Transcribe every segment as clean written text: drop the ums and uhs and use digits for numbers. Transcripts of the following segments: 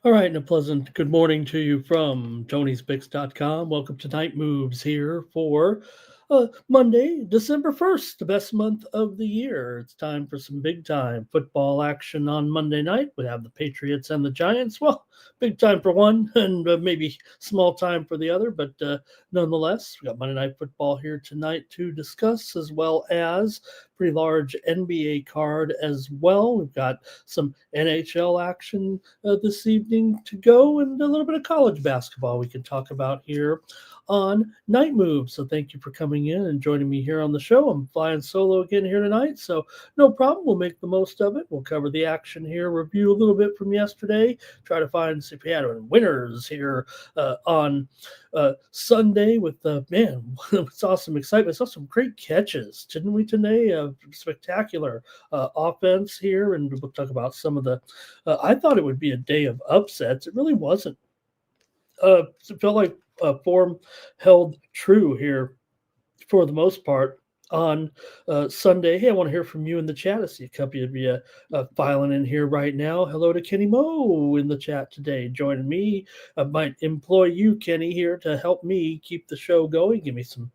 All right, and a pleasant good morning to you from Tony'sPicks.com. Welcome to Night Moves here for Monday, December 1st, the best month of the year. It's time for some big time football action on Monday night. We have the Patriots and the Giants. Well, big time for one and maybe small time for the other, but nonetheless, we got Monday Night Football here tonight to discuss, as well as pretty large NBA card as well. We've got some NHL action this evening to go, and a little bit of college basketball we can talk about here on Night Move. So thank you for coming in and joining me here on the show. I'm flying solo again here tonight, so no problem. We'll make the most of it. We'll cover the action here, review a little bit from yesterday, try to find see if we had any winners here on Sunday with man, saw some excitement, saw some great catches, didn't we today? Spectacular offense here, and we'll talk about some of the. I thought it would be a day of upsets. It really wasn't. It felt like form held true here for the most part on Sunday. Hey, I want to hear from you in the chat. I see a couple of you filing in here right now. Hello to Kenny Moe in the chat today, joining me. I might employ you, Kenny, here to help me keep the show going. Give me some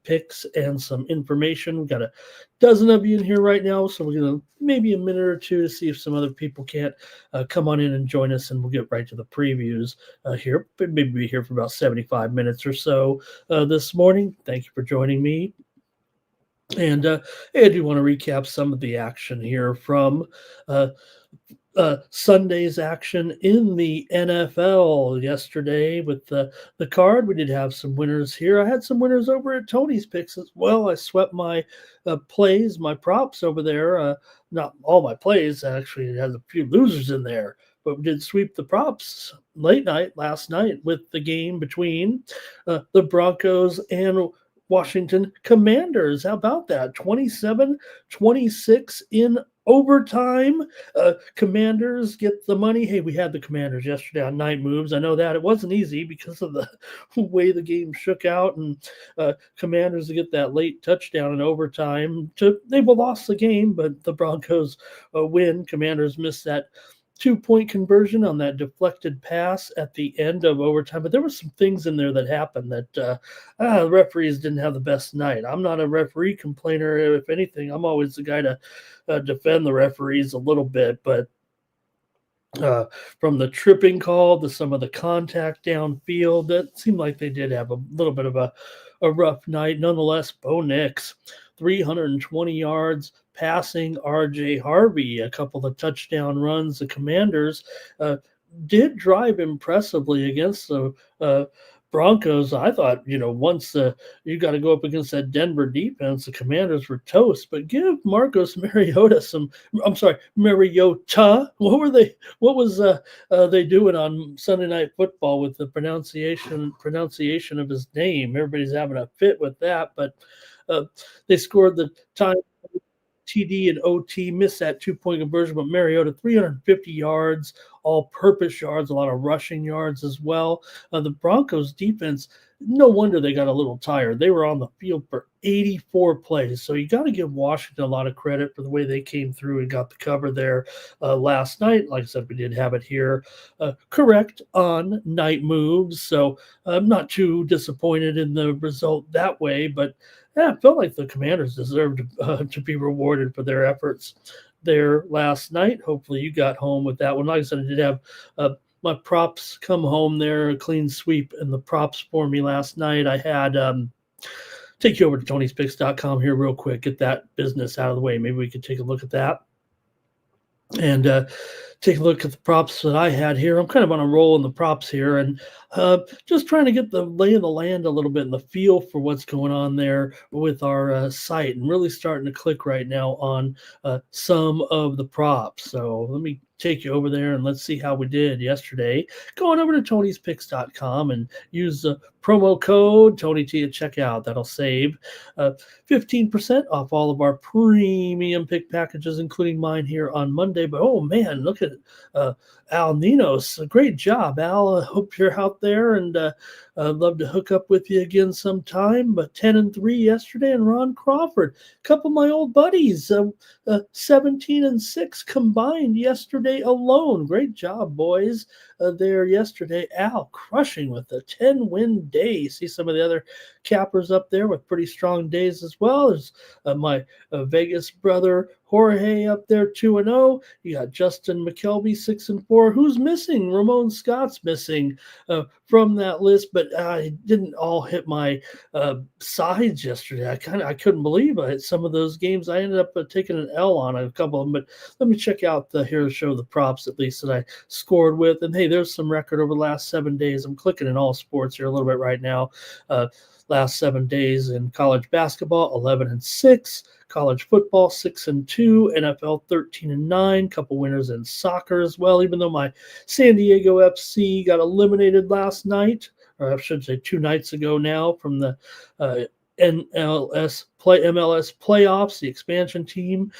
picks and some information. We've got a dozen of you in here right now, so we're going to maybe a minute or two to see if some other people can't come on in and join us, and we'll get right to the previews here. But maybe be here for about 75 minutes or so this morning. Thank you for joining me. And I do want to recap some of the action here from Sunday's action in the NFL yesterday with the card. We did have some winners here. I had some winners over at Tony's Picks as well. I swept my plays, my props over there. Not all my plays. Actually, it has a few losers in there. But we did sweep the props last night with the game between the Broncos and Washington Commanders. How about that? 27-26 in overtime. Commanders get the money. Hey, we had the Commanders yesterday on Night Moves. I know that it wasn't easy because of the way the game shook out, and Commanders to get that late touchdown in overtime. They lost the game, but the Broncos win. Commanders missed that 2-point conversion on that deflected pass at the end of overtime. But there were some things in there that happened that the referees didn't have the best night. I'm not a referee complainer. If anything, I'm always the guy to defend the referees a little bit. But from the tripping call to some of the contact downfield, that seemed like they did have a little bit of a rough night. Nonetheless, Bo Nix, 320 yards passing. RJ Harvey, a couple of touchdown runs. The Commanders did drive impressively against the Broncos. I thought, once you got to go up against that Denver defense, the Commanders were toast. But give Marcus Mariota Mariota. What was they doing on Sunday Night Football with the pronunciation of his name? Everybody's having a fit with that. But they scored the time. TD and OT, missed that 2-point conversion, but Mariota, 350 yards, all-purpose yards, a lot of rushing yards as well. The Broncos defense, no wonder they got a little tired. They were on the field for 84 plays, so you got to give Washington a lot of credit for the way they came through and got the cover there last night. Like I said, we did have it here correct on Night Moves, so I'm not too disappointed in the result that way, but yeah, it felt like the Commanders deserved to be rewarded for their efforts there last night. Hopefully you got home with that one. Like I said, I did have my props come home there, a clean sweep in the props for me last night. I had take you over to Tony'sPicks.com here real quick, get that business out of the way. Maybe we could take a look at that and take a look at the props that I had here. I'm kind of on a roll in the props here, and just trying to get the lay of the land a little bit and the feel for what's going on there with our site, and really starting to click right now on some of the props. So let me take you over there and let's see how we did yesterday. Go on over to Tony'sPicks.com and use the promo code TonyT at checkout. That'll save 15% off all of our premium pick packages, including mine here on Monday. But oh man, look at uh, Al Ninos. Great job, Al. I hope you're out there, and I'd love to hook up with you again sometime. But 10-3 yesterday, and Ron Crawford, a couple of my old buddies, 17-6 combined yesterday alone. Great job, boys, there yesterday. Al crushing with a 10-win day. See some of the other cappers up there with pretty strong days as well. There's my Vegas brother Jorge up there 2-0. You got Justin McKelvey 6-4. Who's missing? Ramon Scott's missing from that list, but I didn't all hit my sides yesterday. I couldn't believe I hit some of those games. I ended up taking an L on a couple of them, but let me check out here to show the props at least that I scored with. And hey, there's some record over the last 7 days. I'm clicking in all sports here a little bit right now. Last 7 days in college basketball, 11-6. College football, 6-2. NFL, 13-9. Couple winners in soccer as well. Even though my San Diego FC got eliminated last night, or I should say 2 nights ago now, from the MLS playoffs, the expansion team.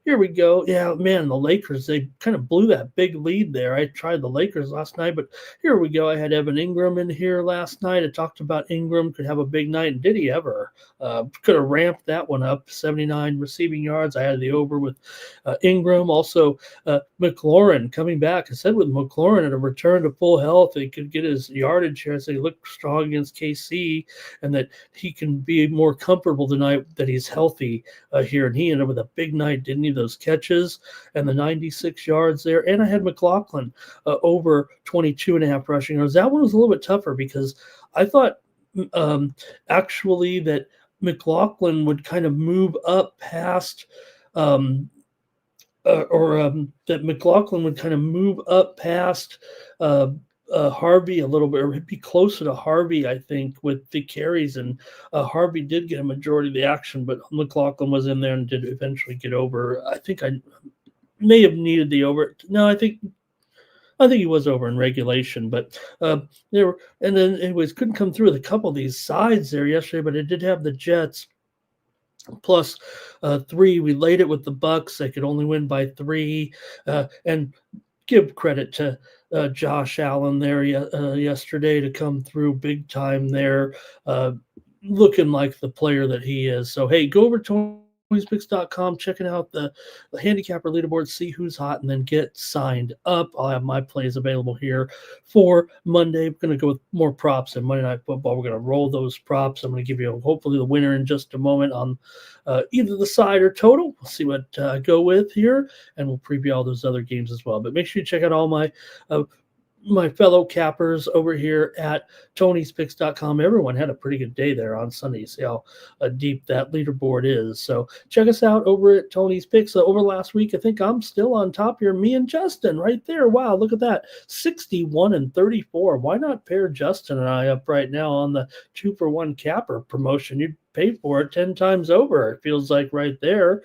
Here we go. Yeah, man, the Lakers, they kind of blew that big lead there. I tried the Lakers last night, but here we go. I had Evan Ingram in here last night. I talked about Ingram could have a big night, and did he ever? Could have ramped that one up. 79 receiving yards. I had the over with Ingram. Also, McLaurin coming back. I said with McLaurin at a return to full health, he could get his yardage here. So he looked strong against KC, and that he can be more comfortable tonight that he's healthy here. And he ended up with a big night, didn't he? Those catches and the 96 yards there. And I had McLaughlin over 22.5 rushing yards. That one was a little bit tougher because I thought actually that McLaughlin would kind of move up past that McLaughlin would kind of move up past Harvey a little bit, or be closer to Harvey, I think, with the carries. And Harvey did get a majority of the action, but McLaughlin was in there and did eventually get over. I think I may have needed the over. No, I think he was over in regulation, but there were, and then anyways, couldn't come through with a couple of these sides there yesterday, but it did have the Jets plus 3. We laid it with the Bucks. They could only win by 3, and give credit to Josh Allen there yesterday to come through big time there, looking like the player that he is. So, hey, go over to Tony'sPicks.com, checking out the handicapper leaderboard, see who's hot, and then get signed up. I'll have my plays available here for Monday. We're going to go with more props in Monday Night Football. We're going to roll those props. I'm going to give you hopefully the winner in just a moment on either the side or total. We'll see what I go with here, and we'll preview all those other games as well. But make sure you check out all my fellow cappers over here at Tony'sPicks.com. Everyone had a pretty good day there on Sunday. You see how deep that leaderboard is. So check us out over at Tony's Picks. Over last week, I think I'm still on top here. Me and Justin right there. Wow, look at that. 61-34. Why not pair Justin and I up right now on the 2-for-1 capper promotion? You'd pay for it 10 times over. It feels like right there.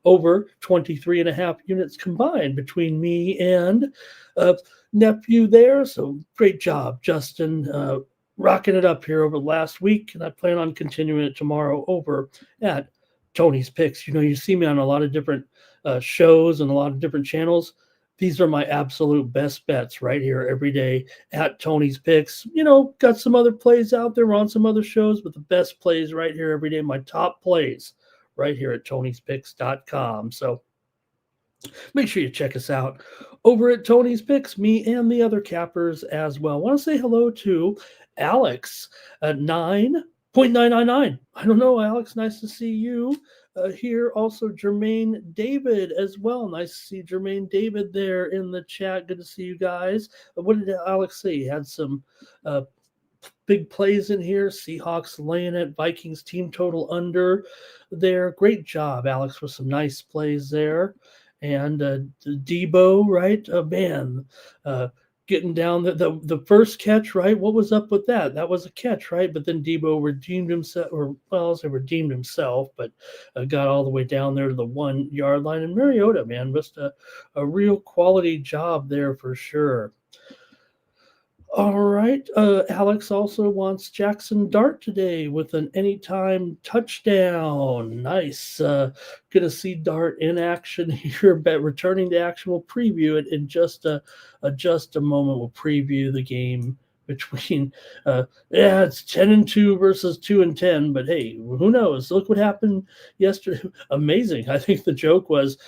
Over 23.5 units combined between me and nephew there. So great job, Justin, rocking it up here over last week, and I plan on continuing it tomorrow over at Tony's Picks. You know, you see me on a lot of different shows and a lot of different channels. These are my absolute best bets right here every day at Tony's Picks. You know, got some other plays out there. We're on some other shows, but the best plays right here every day, my top plays right here at Tony'sPicks.com. So make sure you check us out over at Tony's Picks, me and the other cappers as well. I want to say hello to Alex at 9.999. I don't know, Alex, nice to see you here. Also, Jermaine David as well. Nice to see Jermaine David there in the chat. Good to see you guys. What did Alex say? He had some big plays in here. Seahawks laying it. Vikings team total under there. Great job, Alex, with some nice plays there. And Debo, right? Man, getting down the first catch, right? What was up with that? That was a catch, right? But then Debo redeemed himself, or well, I'll say redeemed himself, but got all the way down there to the 1 yard line. And Mariota, man, just a real quality job there for sure. All right. Alex also wants Jackson Dart today with an anytime touchdown. Nice. Gonna see Dart in action here, but returning to action. We'll preview it in just a moment. We'll preview the game between yeah, it's 10-2 versus 2-10, but hey, who knows? Look what happened yesterday. Amazing. I think the joke was,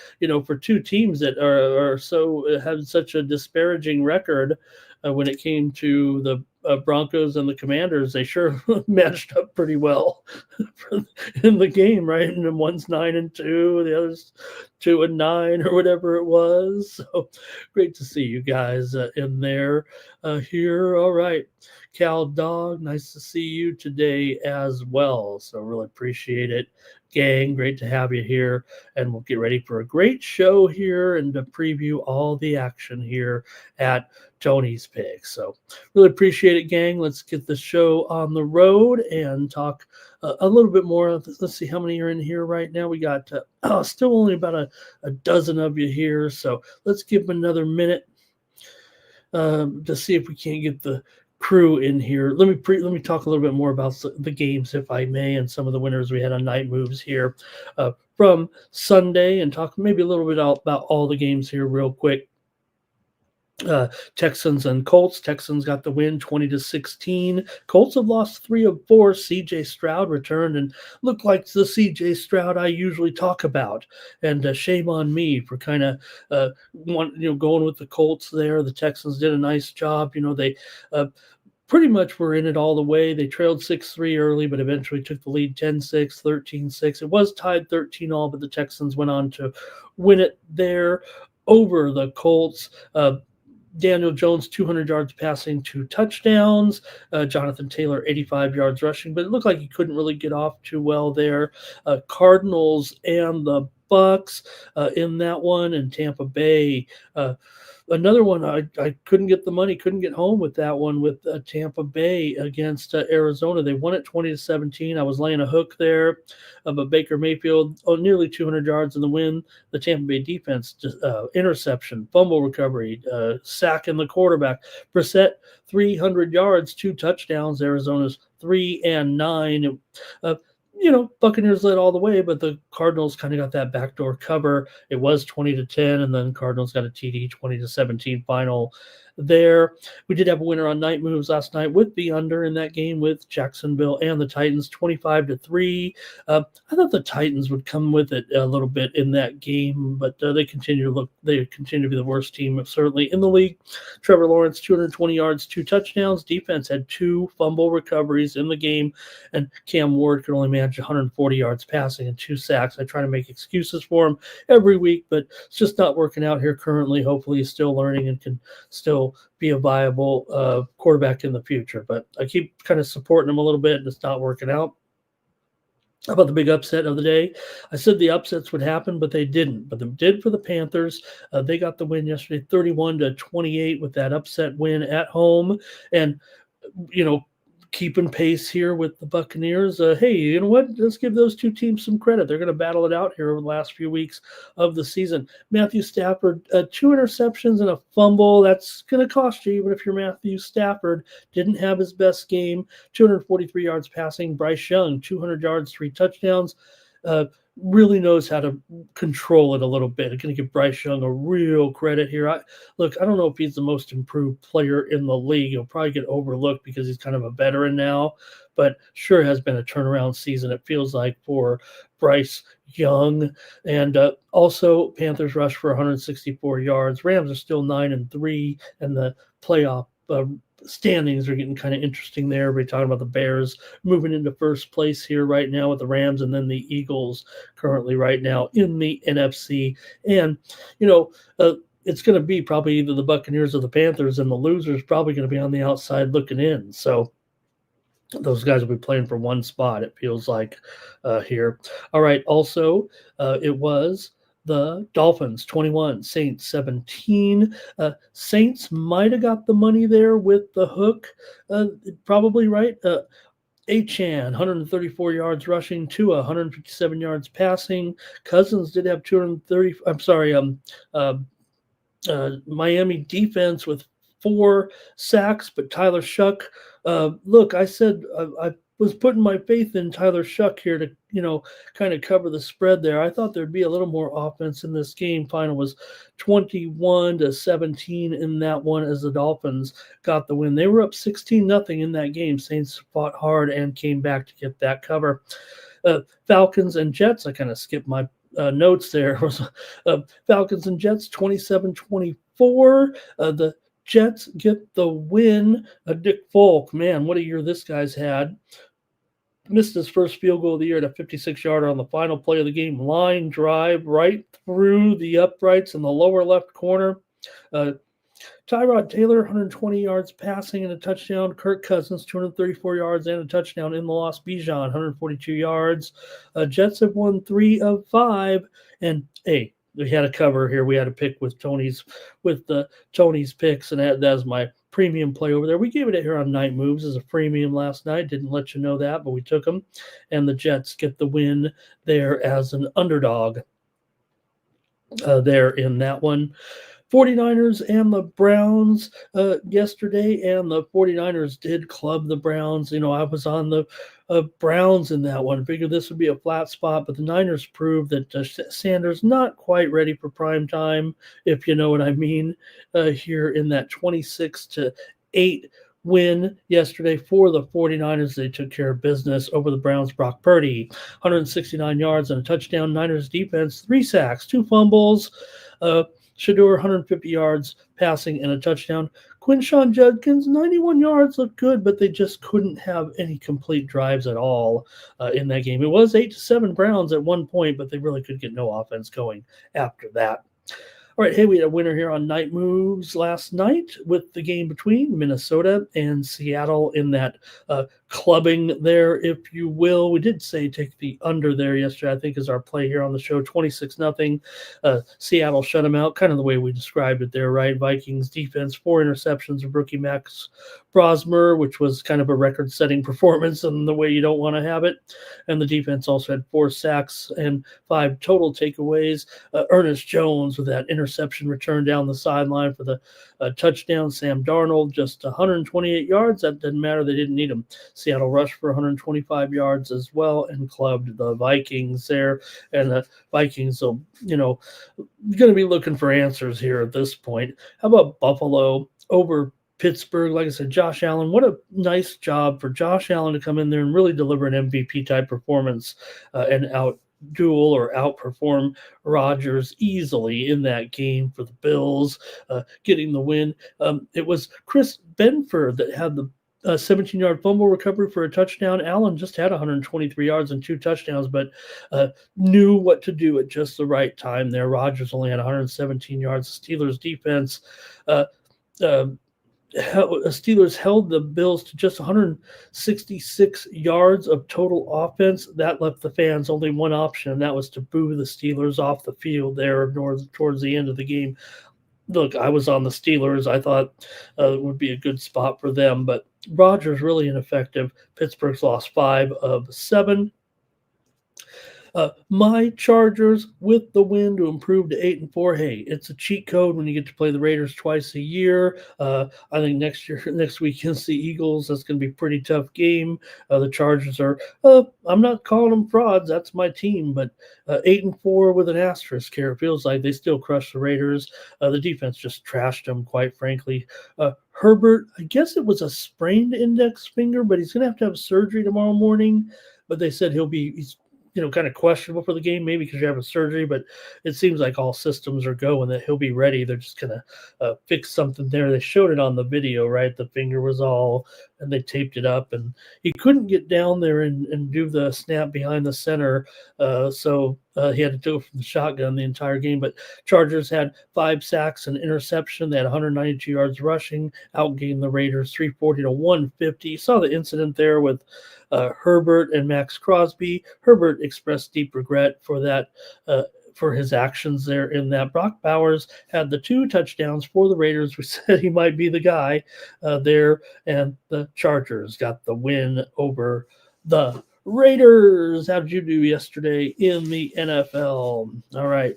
for two teams that are so have such a disparaging record when it came to the Broncos and the Commanders, they sure matched up pretty well in the game, right? And then one's 9-2, the other's 2-9, or whatever it was. So great to see you guys in there here. All right, Cal Dog, nice to see you today as well. So really appreciate it, gang. Great to have you here, and we'll get ready for a great show here and to preview all the action here at Tony's Picks. So really appreciate it, gang. Let's get the show on the road and talk a little bit more. Let's see how many are in here right now. We got still only about a dozen of you here. So let's give them another minute to see if we can't get the crew in here. Let me talk a little bit more about the games, if I may, and some of the winners we had on Night Moves here from Sunday, and talk maybe a little bit about all the games here real quick. Texans and Colts. Texans got the win 20-16. Colts have lost 3 of 4. CJ Stroud returned and looked like the CJ Stroud I usually talk about. And shame on me for kind of going with the Colts there. The Texans did a nice job. They pretty much were in it all the way. They trailed 6-3 early, but eventually took the lead 10-6, 13-6. It was tied 13-all, but the Texans went on to win it there over the Colts. Daniel Jones, 200 yards passing, 2 touchdowns. Jonathan Taylor, 85 yards rushing, but it looked like he couldn't really get off too well there. Cardinals and the Bucks in that one, and Tampa Bay. Another one, I couldn't get the money, couldn't get home with that one with Tampa Bay against Arizona. They won it 20-17. I was laying a hook there, but Baker Mayfield, nearly 200 yards in the win. The Tampa Bay defense, interception, fumble recovery, sack in the quarterback. Brissett, 300 yards, 2 touchdowns. Arizona's 3-9. Buccaneers led all the way, but the Cardinals kind of got that backdoor cover. It was 20-10, and then Cardinals got a TD 20-17 final there. We did have a winner on Night Moves last night with the under in that game with Jacksonville and the Titans, 25-3. I thought the Titans would come with it a little bit in that game, but they continue to be the worst team certainly in the league. Trevor Lawrence, 220 yards, 2 touchdowns. Defense had 2 fumble recoveries in the game, and Cam Ward could only manage 140 yards passing and 2 sacks. I try to make excuses for him every week, but it's just not working out here currently. Hopefully he's still learning and can still be a viable quarterback in the future. But I keep kind of supporting him a little bit, and it's not working out. How about the big upset of the day? I said the upsets would happen, but they didn't. But they did for the Panthers. They got the win yesterday, 31-28 with that upset win at home. And, keeping pace here with the Buccaneers. Hey, you know what? Let's give those two teams some credit. They're going to battle it out here over the last few weeks of the season. Matthew Stafford, 2 interceptions and a fumble. That's going to cost you, even if you're Matthew Stafford. Didn't have his best game. 243 yards passing. Bryce Young, 200 yards, 3 touchdowns. Really knows how to control it a little bit. I'm going to give Bryce Young a real credit here. I don't know if he's the most improved player in the league. He'll probably get overlooked because he's kind of a veteran now, but sure has been a turnaround season, it feels like, for Bryce Young. And also Panthers rushed for 164 yards. Rams are still 9-3, and the playoff standings are getting kind of interesting there. We're talking about the Bears moving into first place here right now with the Rams, and then the Eagles currently right now in the NFC. And, it's going to be probably either the Buccaneers or the Panthers, and the loser's probably going to be on the outside looking in. So those guys will be playing for one spot, it feels like, here. All right. Also, it was the Dolphins 21, Saints 17. Saints might have got the money there with the hook, probably, right? Achane, 134 yards rushing, Tua, 157 yards passing. Cousins did have 230. I'm sorry, Miami defense with 4 sacks, but Tyler Shuck, look, I said I was putting my faith in Tyler Shuck here to, kind of cover the spread there. I thought there'd be a little more offense in this game. Final was 21-17 in that one as the Dolphins got the win. They were up 16-0 in that game. Saints fought hard and came back to get that cover. Falcons and Jets, I kind of skipped my notes there. Falcons and Jets 27-24. The Jets get the win. Dick Folk, man, what a year this guy's had. Missed his first field goal of the year at a 56-yarder on the final play of the game. Line drive right through the uprights in the lower left corner. Tyrod Taylor, 120 yards passing and a touchdown. Kirk Cousins, 234 yards and a touchdown in the loss. Bijan, 142 yards. Jets have won 3 of 5. And, hey, we had a cover here. We had a pick with Tony's picks, and that's my premium play over there. We gave it here on Night Moves as a premium last night. Didn't let you know that, but we took them. And the Jets get the win there as an underdog there in that one. 49ers and the Browns yesterday, and the 49ers did club the Browns. I was on the Browns in that one. Figured this would be a flat spot, but the Niners proved that Sanders not quite ready for prime time, if you know what I mean, here in that 26-8 win yesterday for the 49ers. They took care of business over the Browns. Brock Purdy, 169 yards and a touchdown. Niners defense, 3 sacks, 2 fumbles. Shador, 150 yards passing and a touchdown. Quinshawn Judkins, 91 yards, looked good, but they just couldn't have any complete drives at all in that game. It was 8-7 Browns at one point, but they really could get no offense going after that. All right, hey, we had a winner here on Night Moves last night with the game between Minnesota and Seattle in that clubbing there, if you will. We did say take the under there yesterday, I think, is our play here on the show. 26-0. Seattle shut them out, kind of the way we described it there, right? Vikings defense, 4 interceptions of rookie Max Brosmer, which was kind of a record-setting performance in the way you don't want to have it. And the defense also had 4 sacks and 5 total takeaways. Ernest Jones with that interception return down the sideline for the touchdown. Sam Darnold, just 128 yards. That didn't matter. They didn't need him. Seattle rushed for 125 yards as well and clubbed the Vikings there. And the Vikings will, going to be looking for answers here at this point. How about Buffalo over Pittsburgh? Like I said, Josh Allen, what a nice job for Josh Allen to come in there and really deliver an MVP-type performance and outduel or outperform Rodgers easily in that game for the Bills, getting the win. It was Chris Benford that had the 17-yard fumble recovery for a touchdown. Allen just had 123 yards and 2 touchdowns, but knew what to do at just the right time there. Rodgers only had 117 yards. The Steelers defense, Steelers held the Bills to just 166 yards of total offense. That left the fans only one option, and that was to boo the Steelers off the field there towards the end of the game. Look, I was on the Steelers. I thought it would be a good spot for them, but Rodgers really ineffective. Pittsburgh's lost 5 of 7. My Chargers with the win to improve to 8-4. Hey, it's a cheat code when you get to play the Raiders twice a year. I think next week against the Eagles, that's going to be a pretty tough game. The Chargers are, I'm not calling them frauds. That's my team, but 8-4 with an asterisk here. It feels like they still crushed the Raiders. The defense just trashed them, quite frankly. Herbert, I guess it was a sprained index finger, but he's going to have surgery tomorrow morning. But they said he's kind of questionable for the game, maybe because you're having surgery, but it seems like all systems are go and that he'll be ready. They're just going to fix something there. They showed it on the video, right? The finger was all, and they taped it up, and he couldn't get down there and do the snap behind the center, so he had to do it from the shotgun the entire game. But Chargers had 5 sacks and interception. They had 192 yards rushing, outgained the Raiders 340-150. You saw the incident there with Herbert and Max Crosby. Herbert expressed deep regret for that, for his actions there in that. Brock Bowers had the 2 touchdowns for the Raiders. We said he might be the guy there, and the Chargers got the win over the Raiders. How did you do yesterday in the NFL? All right.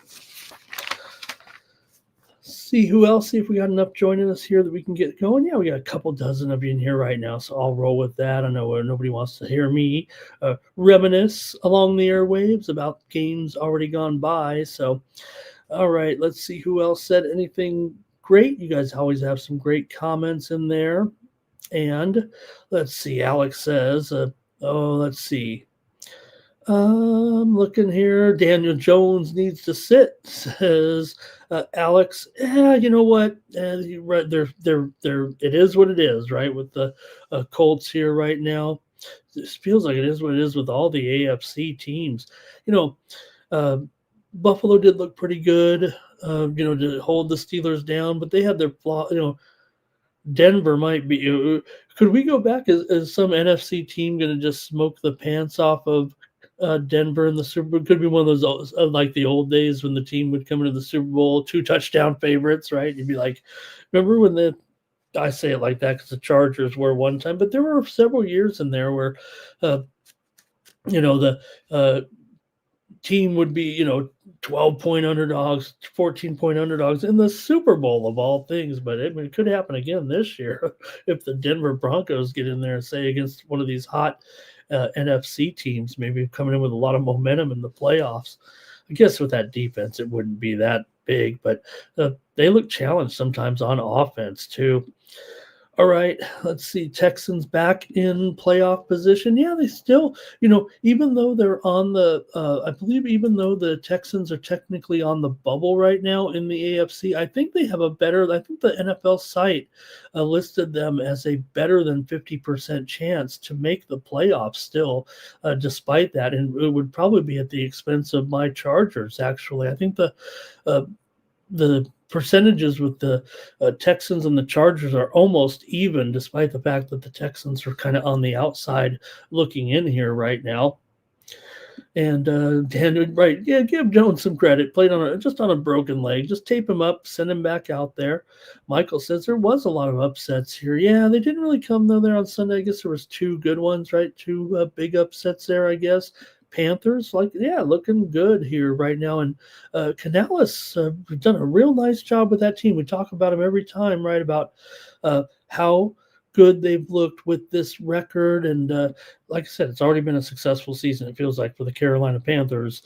see who else. See if we got enough joining us here that we can get going. Yeah, we got a couple dozen of you in here right now, so I'll roll with that. I know nobody wants to hear me reminisce along the airwaves about games already gone by. So, all right, let's see who else said anything great. You guys always have some great comments in there. And let's see, Alex says, let's see. Looking here, Daniel Jones needs to sit, says Alex. Yeah, you know what? You're right. It is what it is, right? With the Colts here right now, this feels like it is what it is with all the AFC teams. You know, uh, Buffalo did look pretty good, to hold the Steelers down, but they had their flaw. Denver might be. Could we go back? Is some NFC team going to just smoke the pants off of Denver in the Super Bowl? Could be one of those like the old days when the team would come into the Super Bowl 2 touchdown favorites, right? You'd be like, remember when I say it like that because the Chargers were one time, but there were several years in there where, uh, the team would be, 12-point underdogs, 14-point underdogs in the Super Bowl of all things. But it could happen again this year if the Denver Broncos get in there and say against one of these hot NFC teams, maybe coming in with a lot of momentum in the playoffs. I guess with that defense, it wouldn't be that big, but they look challenged sometimes on offense too. All right, let's see. Texans back in playoff position. Yeah, they still, even though they're on I believe even though the Texans are technically on the bubble right now in the AFC, I think they have I think the NFL site listed them as a better than 50% chance to make the playoffs still, despite that. And it would probably be at the expense of my Chargers, actually. I think the percentages with the Texans and the Chargers are almost even, despite the fact that the Texans are kind of on the outside looking in here right now. And Dan, right, yeah, give Jones some credit. Played just on a broken leg. Just tape him up, send him back out there. Michael says there was a lot of upsets here. Yeah, they didn't really come though there on Sunday. I guess there was 2 good ones, right? 2 big upsets there, I guess. Panthers, looking good here right now. And Canales done a real nice job with that team. We talk about him every time, right? About how good they've looked with this record. And like I said, it's already been a successful season, it feels like, for the Carolina Panthers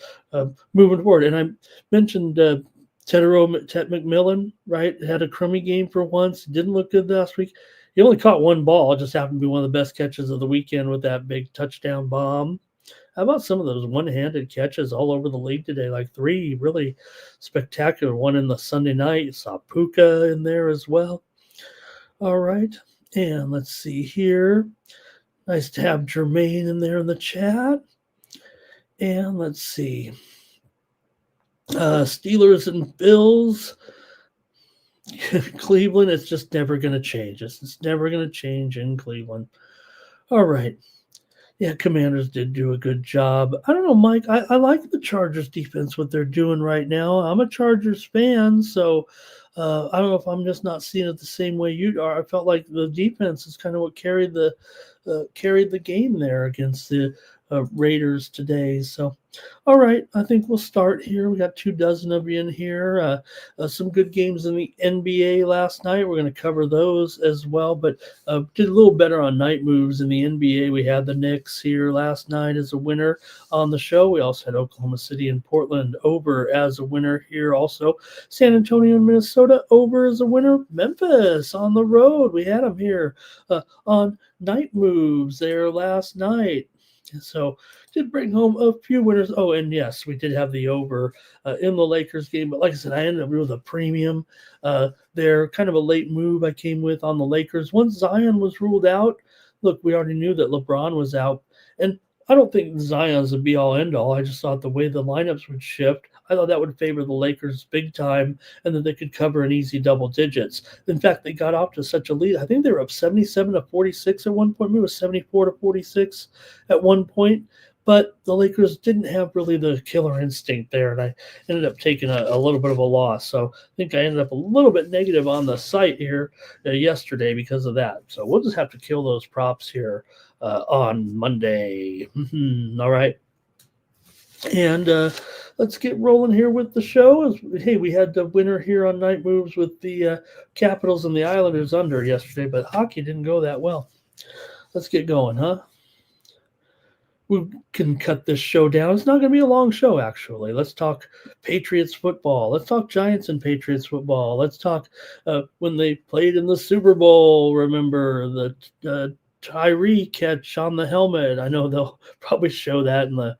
moving forward. And I mentioned Ted McMillan, right? Had a crummy game for once. Didn't look good last week. He only caught 1 ball. It just happened to be one of the best catches of the weekend with that big touchdown bomb. How about some of those one-handed catches all over the league today? Like 3 really spectacular. One in the Sunday night. You saw Puka in there as well. All right. And let's see here. Nice to have Jermaine in there in the chat. And let's see. Steelers and Bills. Cleveland, it's just never going to change. It's never going to change in Cleveland. All right. Yeah, Commanders did do a good job. I don't know, Mike. I like the Chargers defense, what they're doing right now. I'm a Chargers fan, so I don't know if I'm just not seeing it the same way you are. I felt like the defense is kind of what carried the game there against the Raiders today. So, all right, I think we'll start here. We got 24 of you in here. Some good games in the NBA last night. We're going to cover those as well, but did a little better on night moves in the NBA. We had the Knicks here last night as a winner on the show. We also had Oklahoma City and Portland over as a winner here also. San Antonio and Minnesota over as a winner. Memphis on the road. We had them here on night moves there last night. So did bring home a few winners. Oh, and yes, we did have the over in the Lakers game. But like I said, I ended up with a premium there, kind of a late move I came with on the Lakers. Once Zion was ruled out, look, we already knew that LeBron was out. And I don't think Zion's a be-all, end-all. I just thought the way the lineups would shift, I thought that would favor the Lakers big time, and that they could cover an easy double digits. In fact, they got off to such a lead. I think they were up 77-46 at one point. Maybe it was 74-46 at one point. But the Lakers didn't have really the killer instinct there, and I ended up taking a little bit of a loss. So I think I ended up a little bit negative on the site here yesterday because of that. So we'll just have to kill those props here on Monday. All right. And let's get rolling here with the show. Hey, we had the winner here on Night Moves with the Capitals and the Islanders under yesterday, but hockey didn't go that well. Let's get going, huh? We can cut this show down. It's not going to be a long show, actually. Let's talk Patriots football. Let's talk Giants and Patriots football. Let's talk when they played in the Super Bowl. Remember the Tyree catch on the helmet. I know they'll probably show that in the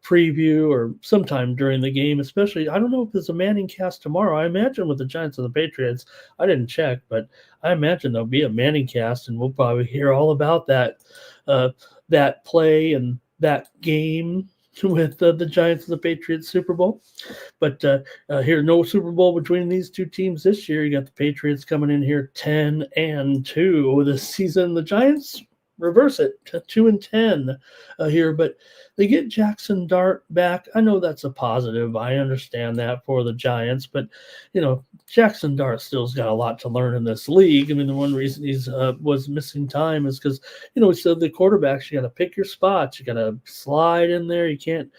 preview or sometime during the game, especially. I don't know if there's a Manning cast tomorrow. I imagine with the Giants and the Patriots, I didn't check, but I imagine there'll be a Manning cast, and we'll probably hear all about that. That play and that game with the Giants and the Patriots Super Bowl. But here, no Super Bowl between these two teams this year. You got the Patriots coming in here 10-2 this season. The Giants reverse it to 2-10 here, but they get Jackson Dart back. I know that's a positive. I understand that for the Giants, but Jackson Dart still's got a lot to learn in this league. I mean, the one reason he's was missing time is because we said the quarterbacks, you got to pick your spots, you got to slide in there. You can't.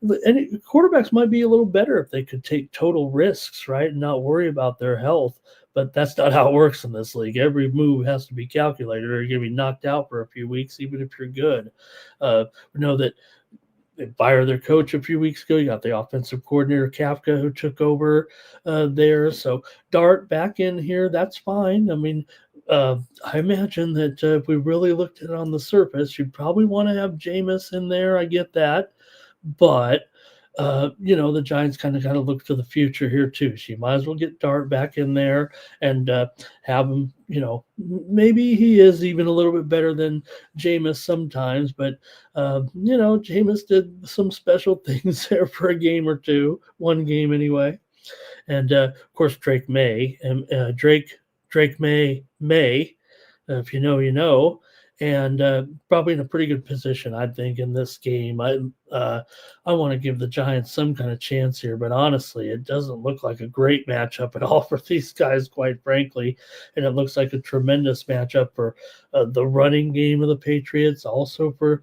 And quarterbacks might be a little better if they could take total risks, right, and not worry about their health. But that's not how it works in this league. Every move has to be calculated, or you're going to be knocked out for a few weeks, even if you're good. We know that they fired their coach a few weeks ago. You got the offensive coordinator, Kafka, who took over there. So Dart back in here, that's fine. I mean, I imagine that if we really looked at it on the surface, you'd probably want to have Jameis in there. I get that. But the Giants kind of got to look to the future here too. So you might as well get Dart back in there and have him. Maybe he is even a little bit better than Jameis sometimes, but Jameis did some special things there for a game or two, one game anyway. And of course Drake May and Drake May, if you know, you know. And probably in a pretty good position, I think, in this game. I want to give the Giants some kind of chance here, but honestly, it doesn't look like a great matchup at all for these guys, quite frankly. And it looks like a tremendous matchup for the running game of the Patriots, also for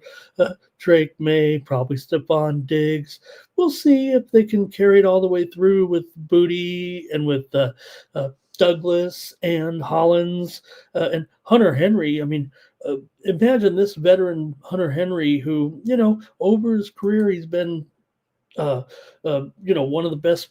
Drake May, probably Stephon Diggs. We'll see if they can carry it all the way through with Booty and with Douglas and Hollins and Hunter Henry. I mean, imagine this veteran Hunter Henry, who over his career he's been, one of the best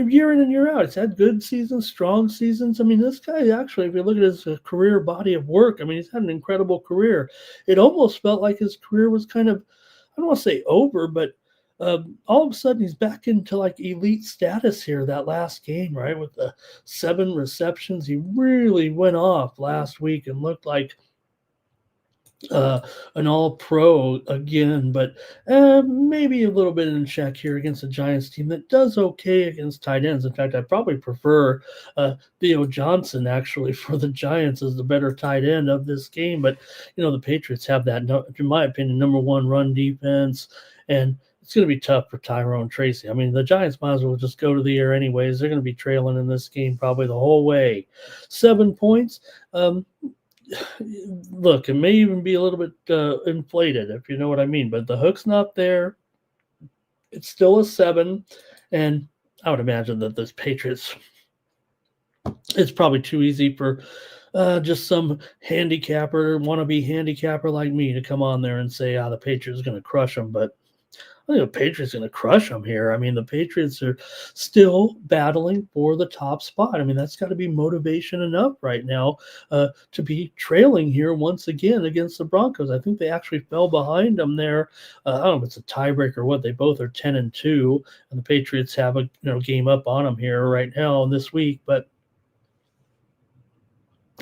year in and year out. He's had good seasons, strong seasons. I mean, this guy actually, if you look at his career body of work, I mean, he's had an incredible career. It almost felt like his career was kind of, I don't want to say over, but all of a sudden he's back into like elite status here that last game, right? With the 7 receptions. He really went off last week and looked like an all-pro again, but maybe a little bit in check here against a Giants team that does okay against tight ends. In fact, I probably prefer Theo Johnson actually for the Giants as the better tight end of this game. But the Patriots have that, in my opinion, number one run defense, and it's going to be tough for Tyrone Tracy. I mean, the Giants might as well just go to the air anyways. They're going to be trailing in this game probably the whole way. 7 points. Look, it may even be a little bit inflated, if you know what I mean, but the hook's not there. It's still a 7, and I would imagine that this Patriots, it's probably too easy for just some handicapper, wannabe handicapper like me to come on there and say, the Patriots are going to crush them, but I think the Patriots are going to crush them here. I mean, the Patriots are still battling for the top spot. I mean, that's got to be motivation enough right now to be trailing here once again against the Broncos. I think they actually fell behind them there. I don't know if it's a tiebreaker or what. They both are 10-2, and the Patriots have a game up on them here right now this week. But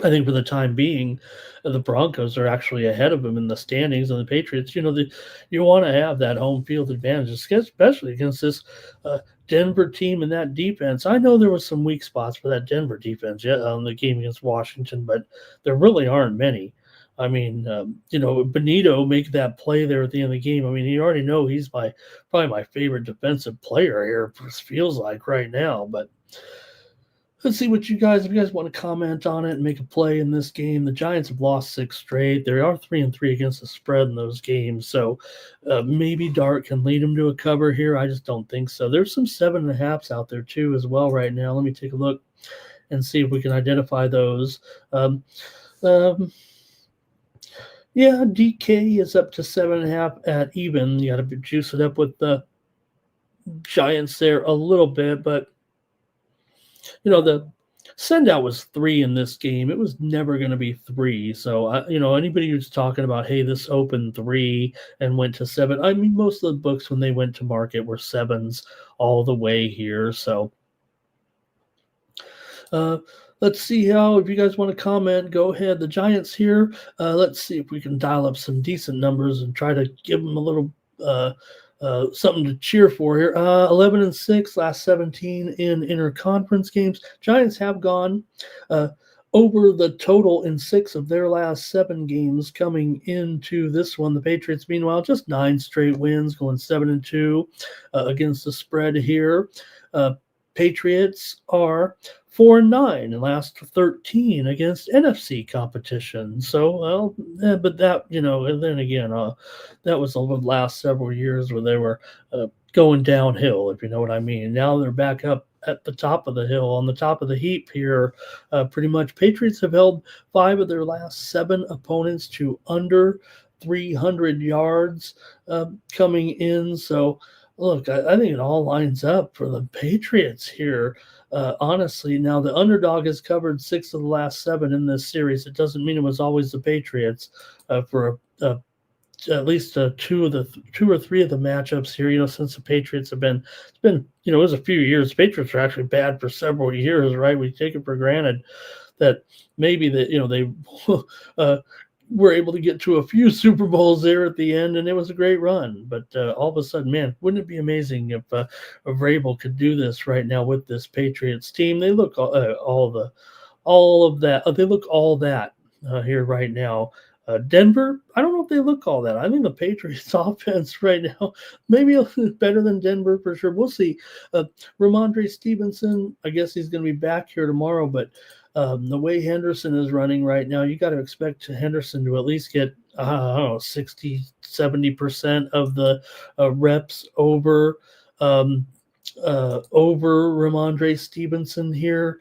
I think for the time being, the Broncos are actually ahead of them in the standings, and the Patriots, you want to have that home field advantage, especially against this Denver team and that defense. I know there was some weak spots for that Denver defense on the game against Washington, but there really aren't many. I mean, Benito make that play there at the end of the game. I mean, you already know he's probably my favorite defensive player here, it feels like right now, but let's see what if you guys want to comment on it and make a play in this game. The Giants have lost 6 straight. They are 3-3 against the spread in those games, so maybe Dart can lead them to a cover here. I just don't think so. There's some 7.5s out there too as well right now. Let me take a look and see if we can identify those. Um, um, yeah, DK is up to 7.5 at even. You got to juice it up with the Giants there a little bit, but the send out was 3 in this game. It was never going to be 3. So, anybody who's talking about, hey, this opened 3 and went to 7, I mean, most of the books when they went to market were 7s all the way here. So, let's see if you guys want to comment, go ahead. The Giants here, let's see if we can dial up some decent numbers and try to give them a little something to cheer for here. 11-6, last 17 in interconference games. Giants have gone over the total in 6 of their last 7 games coming into this one. The Patriots, meanwhile, just 9 straight wins, going 7-2 against the spread here. Patriots are 4-9 in last 13 against NFC competition. So, but that, and then again, that was the last several years where they were going downhill, if you know what I mean. Now they're back up at the top of the hill, on the top of the heap here. Pretty much, Patriots have held 5 of their last 7 opponents to under 300 yards coming in. So, look, I think it all lines up for the Patriots here. Honestly, now the underdog has covered 6 of the last 7 in this series. It doesn't mean it was always the Patriots for at least 2 or 3 of the matchups here. Since the Patriots have been, it was a few years. The Patriots were actually bad for several years, right? We take it for granted that maybe that they were able to get to a few Super Bowls there at the end, and it was a great run. But all of a sudden, man, wouldn't it be amazing if Vrabel could do this right now with this Patriots team? They look all of that. They look all that here right now. Denver, I don't know if they look all that. I think the Patriots offense right now maybe a little better than Denver for sure. We'll see. Ramondre Stevenson, I guess he's going to be back here tomorrow, but the way Henderson is running right now, you got to expect Henderson to at least get, I don't know, 60, 70% of the reps over Ramondre Stevenson here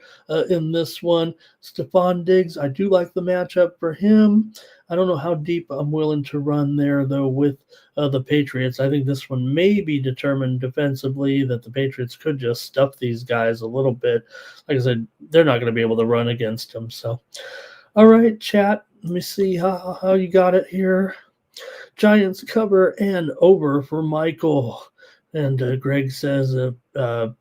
in this one. Stephon Diggs, I do like the matchup for him. I don't know how deep I'm willing to run there, though, with the Patriots. I think this one may be determined defensively, that the Patriots could just stuff these guys a little bit. Like I said, they're not going to be able to run against them. So, all right, chat. Let me see how you got it here. Giants cover and over for Michael. And Greg says the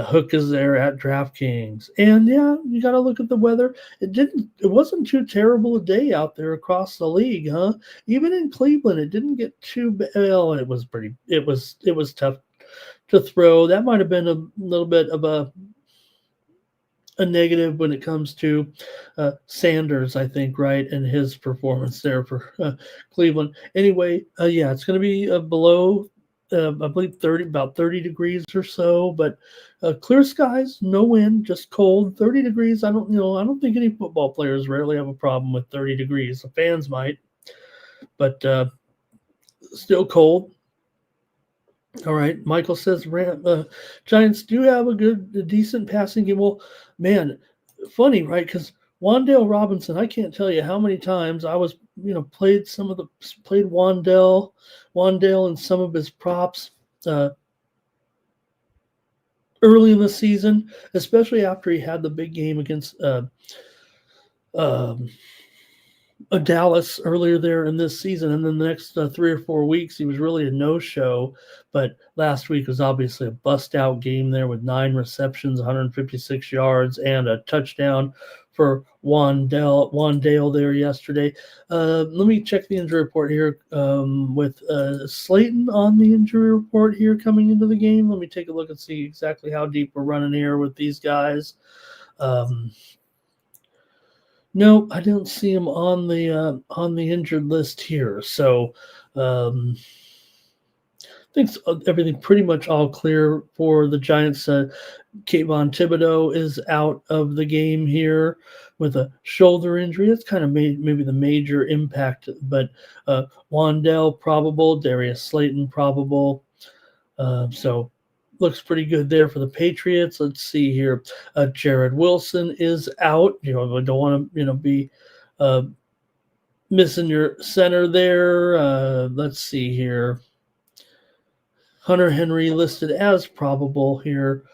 hook is there at DraftKings. And yeah, you got to look at the weather. It wasn't too terrible a day out there across the league, huh? Even in Cleveland, it didn't get too bad. Well, it was tough to throw. That might have been a little bit of a negative when it comes to Sanders, I think, right, and his performance there for Cleveland. Anyway, yeah, it's going to be below, I believe, about 30 degrees or so, but clear skies, no wind, just cold. 30 degrees. I don't think any football players rarely have a problem with 30 degrees. The fans might, but still cold. All right, Michael says Giants do have a decent passing game. Well, man, funny, right? Because Wan'Dale Robinson, I can't tell you how many times I was, played Wan'Dale and some of his props early in the season, especially after he had the big game against Dallas earlier there in this season, and then the next 3 or 4 weeks he was really a no-show. But last week was obviously a bust-out game there with 9 receptions, 156 yards, and a touchdown for Wan'Dale there yesterday. Let me check the injury report here with Slayton on the injury report here coming into the game. Let me take a look and see exactly how deep we're running here with these guys. No, I don't see him on the injured list here. So think everything pretty much all clear for the Giants. Kayvon Thibodeau is out of the game here with a shoulder injury. That's kind of maybe the major impact. But Wandell probable, Darius Slayton probable. So looks pretty good there for the Patriots. Let's see here. Jared Wilson is out. We don't want to be uh, missing your center there. Let's see here. Hunter Henry listed as probable here,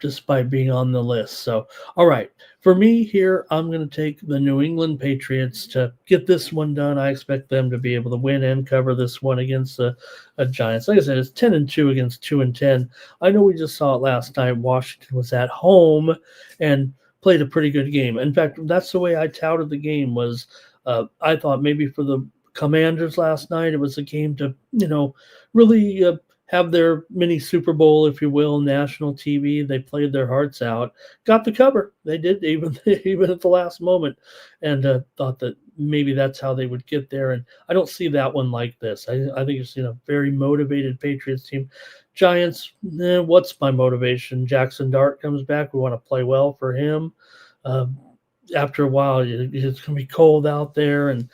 despite being on the list. So, all right. For me here, I'm going to take the New England Patriots to get this one done. I expect them to be able to win and cover this one against the Giants. Like I said, it's 10-2 against 2-10. I know we just saw it last night. Washington was at home and played a pretty good game. In fact, that's the way I touted the game was I thought maybe for the Commanders last night, it was a game to, really have their mini Super Bowl, if you will, national TV. They played their hearts out, got the cover. They did even at the last moment, and thought that maybe that's how they would get there. And I don't see that one like this. I think it's a very motivated Patriots team. Giants, what's my motivation? Jackson Dart comes back. We want to play well for him. After a while, it's going to be cold out there, and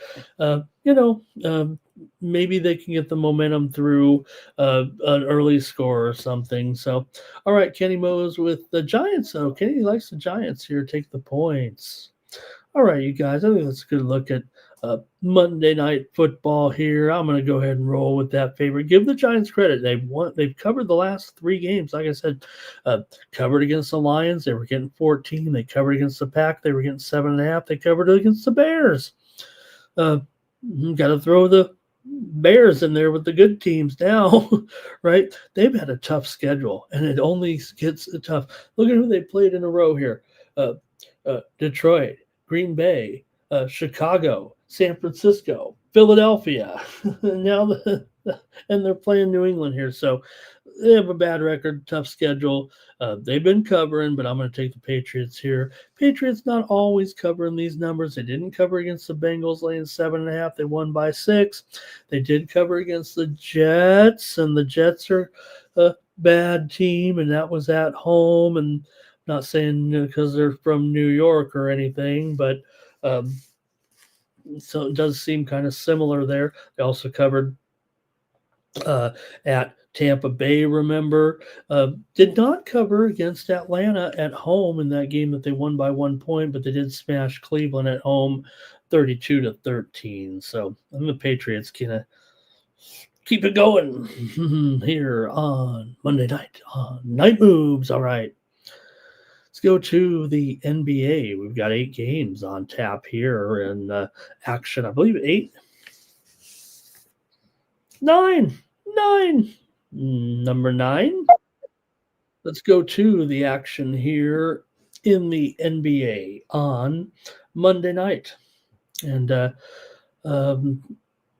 maybe they can get the momentum through an early score or something. So, all right, Kenny Mose with the Giants. So Kenny likes the Giants here. Take the points. All right, you guys. I think that's a good look at Monday Night Football here. I'm going to go ahead and roll with that favorite. Give the Giants credit. They've covered the last 3 games. Like I said, covered against the Lions. They were getting 14. They covered against the Pack. They were getting 7.5. They covered against the Bears. Got to throw the Bears in there with the good teams now, right? They've had a tough schedule, and it only gets tough. Look at who they played in a row here. Detroit, Green Bay, Chicago, San Francisco, Philadelphia. Now and they're playing New England here. So they have a bad record, tough schedule. They've been covering, but I'm going to take the Patriots here. Patriots not always covering these numbers. They didn't cover against the Bengals, laying 7.5. They won by 6. They did cover against the Jets, and the Jets are a bad team, and that was at home. And not saying because they're from New York or anything, but so it does seem kind of similar there. They also covered at Tampa Bay, remember. Did not cover against Atlanta at home in that game that they won by 1 point, but they did smash Cleveland at home 32-13. So the Patriots can keep it going here on Monday night on Night Moves. All right. Let's go to the NBA. We've got 8 games on tap here in action. I believe 8. 9. Number 9. Let's go to the action here in the NBA on Monday night. And going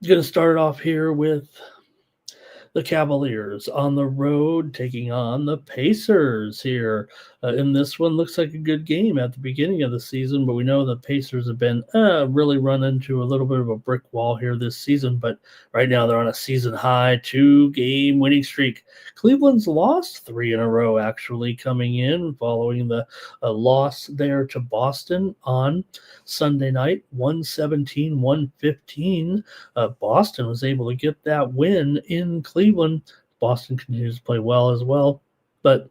to start it off here with the Cavaliers on the road taking on the Pacers here. In this one, looks like a good game at the beginning of the season, but we know the Pacers have been really run into a little bit of a brick wall here this season, but right now they're on a season-high 2-game winning streak. Cleveland's lost 3 in a row, actually, coming in following the loss there to Boston on Sunday night, 117-115. Boston was able to get that win in Cleveland. Boston continues to play well as well, but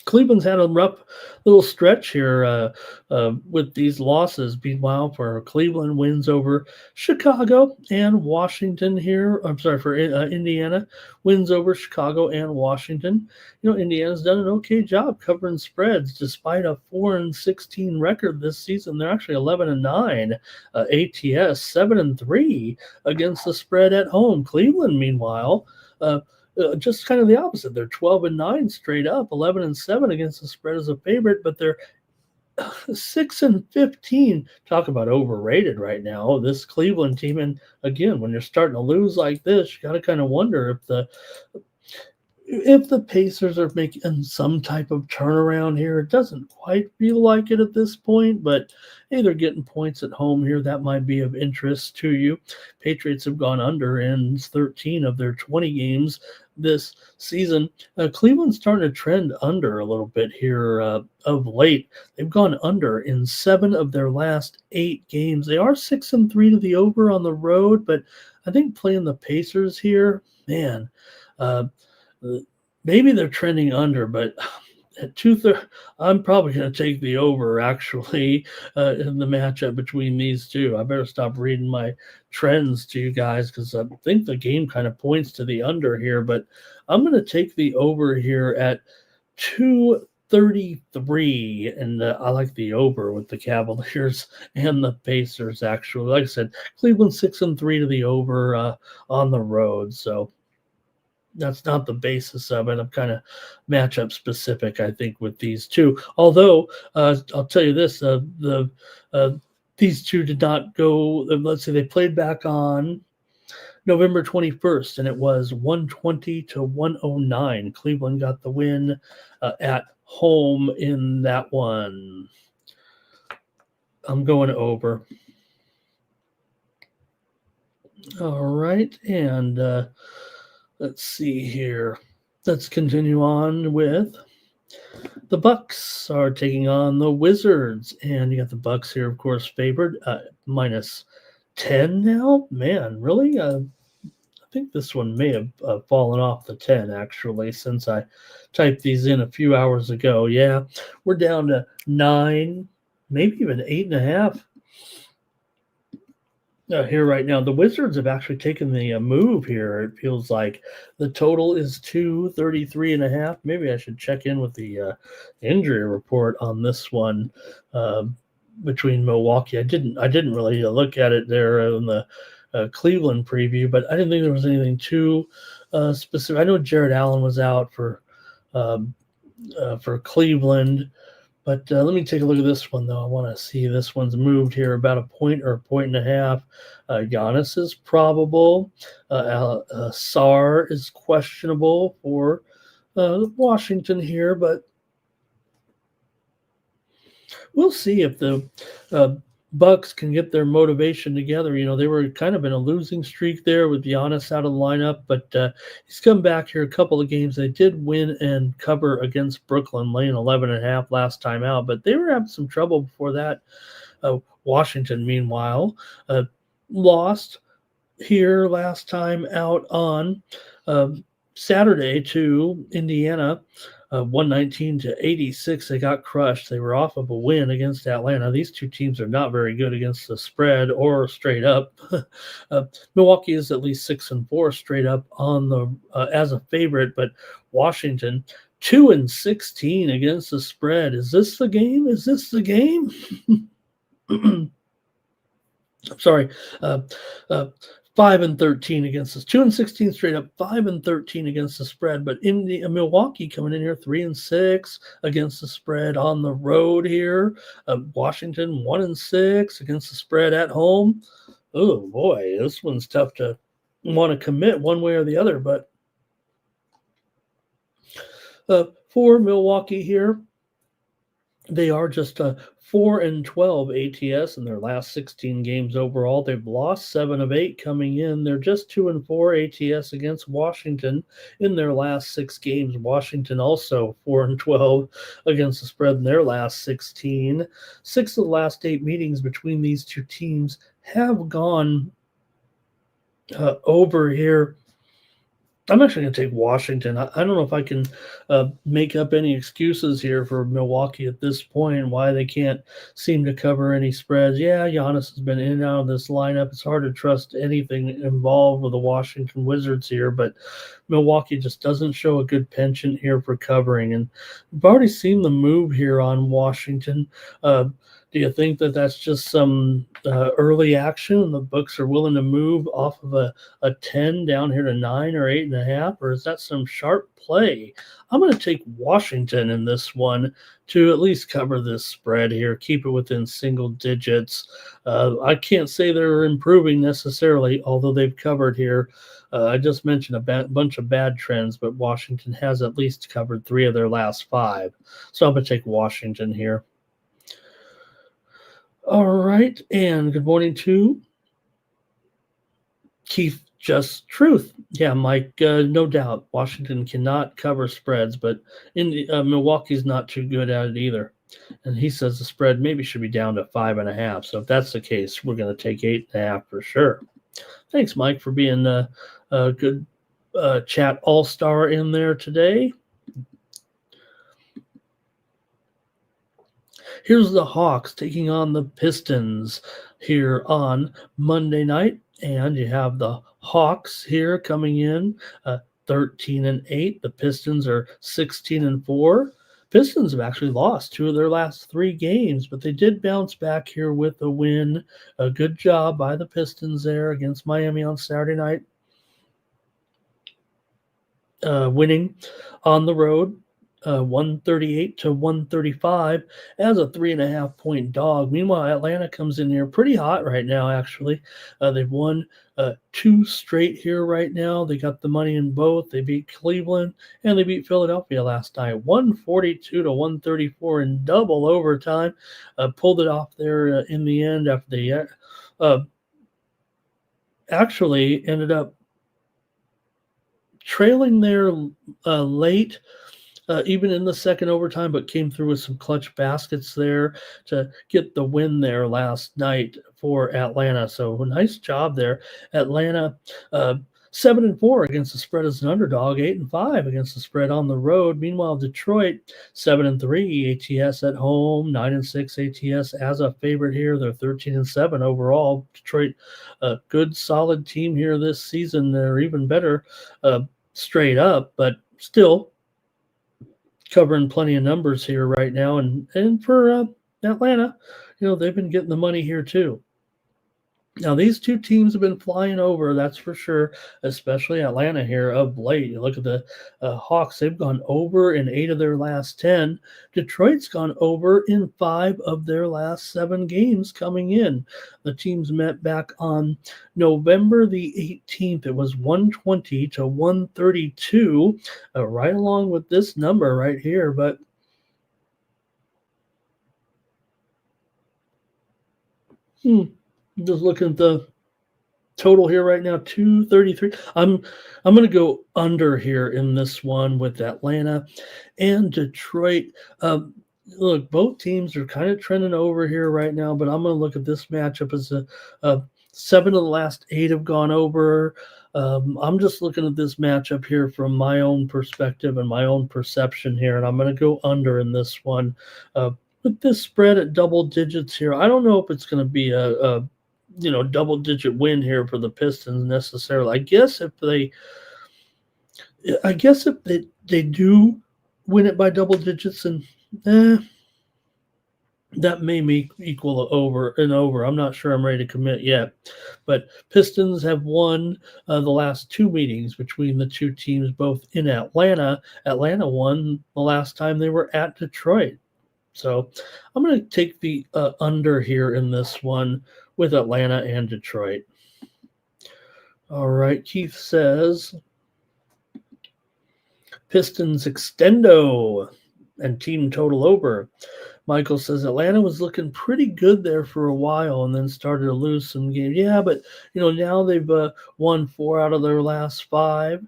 Cleveland's had a rough little stretch here with these losses. Meanwhile, for Cleveland, wins over Chicago and Washington here. I'm sorry, for Indiana, wins over Chicago and Washington. Indiana's done an okay job covering spreads despite a 4-16 record this season. They're actually 11-9. ATS 7-3 against the spread at home. Cleveland, meanwhile, just kind of the opposite. They're 12-9 straight up, 11-7 against the spread as a favorite, but they're 6-15. Talk about overrated right now, this Cleveland team. And again, when you're starting to lose like this, you got to kind of wonder if the Pacers are making some type of turnaround here, it doesn't quite feel like it at this point, but hey, they're getting points at home here. That might be of interest to you. Patriots have gone under in 13 of their 20 games this season. Cleveland's starting to trend under a little bit here of late. They've gone under in 7 of their last 8 games. They are 6-3 to the over on the road, but I think playing the Pacers here, man, uh, maybe they're trending under, but at 2:30, I'm probably going to take the over actually in the matchup between these two. I better stop reading my trends to you guys because I think the game kind of points to the under here, but I'm going to take the over here at 233, and I like the over with the Cavaliers and the Pacers actually. Like I said, Cleveland 6-3 to the over on the road, so that's not the basis of it. I'm kind of matchup specific, I think, with these two. Although I'll tell you this: uh, these two did not go. Let's say they played back on November 21st, and it was 120 to 109. Cleveland got the win at home in that one. I'm going over. All right, and let's see here. Let's continue on with the Bucks are taking on the Wizards, and you got the Bucks here, of course, favored minus 10 now. Man, really? I think this one may have fallen off the 10 actually since I typed these in a few hours ago. Yeah, we're down to 9, maybe even 8.5. Here right now, the Wizards have actually taken the move here. It feels like the total is 233.5. Maybe I should check in with the injury report on this one between Milwaukee. I didn't really look at it there in the Cleveland preview, but I didn't think there was anything too specific. I know Jared Allen was out for Cleveland. But let me take a look at this one, though. I want to see this one's moved here about a point or a point and a half. Giannis is probable. Sarr is questionable for Washington here, but we'll see if the Bucks can get their motivation together. You know, they were kind of in a losing streak there with Giannis out of the lineup, but he's come back here a couple of games. They did win and cover against Brooklyn, laying 11.5 last time out, but they were having some trouble before that. Washington, meanwhile, lost here last time out on Saturday to Indiana. 119 to 86. They got crushed. They were off of a win against Atlanta. These two teams are not very good against the spread or straight up. Milwaukee is at least 6-4 straight up on the as a favorite, but Washington 2-16 against the spread. Is this the game? Is this the game? Sorry. 5-13 against us, 2-16 straight up, 5-13 against the spread. But in the Milwaukee coming in here 3-6 against the spread on the road here. Washington 1-6 against the spread at home. Oh boy, this one's tough to want to commit one way or the other. But for Milwaukee here, they are just 4-12 ATS in their last 16 games overall. They've lost 7 of 8 coming in. They're just 2-4 ATS against Washington in their last 6 games. Washington also 4-12 against the spread in their last 16. 6 of the last 8 meetings between these two teams have gone over here. I'm actually going to take Washington. I don't know if I can make up any excuses here for Milwaukee at this point and why they can't seem to cover any spreads. Yeah, Giannis has been in and out of this lineup. It's hard to trust anything involved with the Washington Wizards here, but Milwaukee just doesn't show a good penchant here for covering. And we've already seen the move here on Washington. Do you think that that's just some early action and the books are willing to move off of a 10 down here to 9 or 8.5? Or is that some sharp play? I'm going to take Washington in this one to at least cover this spread here, keep it within single digits. I can't say they're improving necessarily, although they've covered here. I just mentioned a bunch of bad trends, but Washington has at least covered 3 of their last 5. So I'm going to take Washington here. All right, and good morning to Keith Just Truth. Yeah, Mike, no doubt Washington cannot cover spreads, but Milwaukee's not too good at it either. And he says the spread maybe should be down to 5.5. So if that's the case, we're going to take 8.5 for sure. Thanks, Mike, for being a good chat all-star in there today. Here's the Hawks taking on the Pistons here on Monday night. And you have the Hawks here coming in 13-8. The Pistons are 16-4. Pistons have actually lost 2 of their last 3 games, but they did bounce back here with a win. A good job by the Pistons there against Miami on Saturday night. Winning on the road. 138-135 as a 3.5-point dog. Meanwhile, Atlanta comes in here pretty hot right now, actually. They've won 2 straight here right now. They got the money in both. They beat Cleveland and they beat Philadelphia last night. 142-134 in double overtime. Pulled it off there in the end after they actually ended up trailing there late. Even in the second overtime, but came through with some clutch baskets there to get the win there last night for Atlanta. So nice job there. Atlanta 7-4 against the spread as an underdog, 8-5 against the spread on the road. Meanwhile, Detroit 7-3 ATS at home, 9-6 ATS as a favorite here. They're 13-7 overall. Detroit, a good solid team here this season. They're even better straight up, but still covering plenty of numbers here right now. And for Atlanta, they've been getting the money here too. Now, these 2 teams have been flying over, that's for sure, especially Atlanta here of late. You look at the Hawks, they've gone over in 8 of their last 10. Detroit's gone over in 5 of their last 7 games coming in. The teams met back on November the 18th. It was 120-132, right along with this number right here. But just looking at the total here right now, 233. I'm going to go under here in this one with Atlanta and Detroit. Look, both teams are kind of trending over here right now, but I'm going to look at this matchup as a 7 of the last 8 have gone over. I'm just looking at this matchup here from my own perspective and my own perception here, and I'm going to go under in this one. With this spread at double digits here, I don't know if it's going to be a double-digit win here for the Pistons necessarily. I guess if they do win it by double digits, and that may equal over and over. I'm not sure I'm ready to commit yet. But Pistons have won the last 2 meetings between the 2 teams, both in Atlanta. Atlanta won the last time they were at Detroit. So I'm going to take the under here in this one with Atlanta and Detroit. All right, Keith says Pistons extendo and team total over. Michael says Atlanta was looking pretty good there for a while and then started to lose some games. Yeah, but now they've won 4 out of their last 5.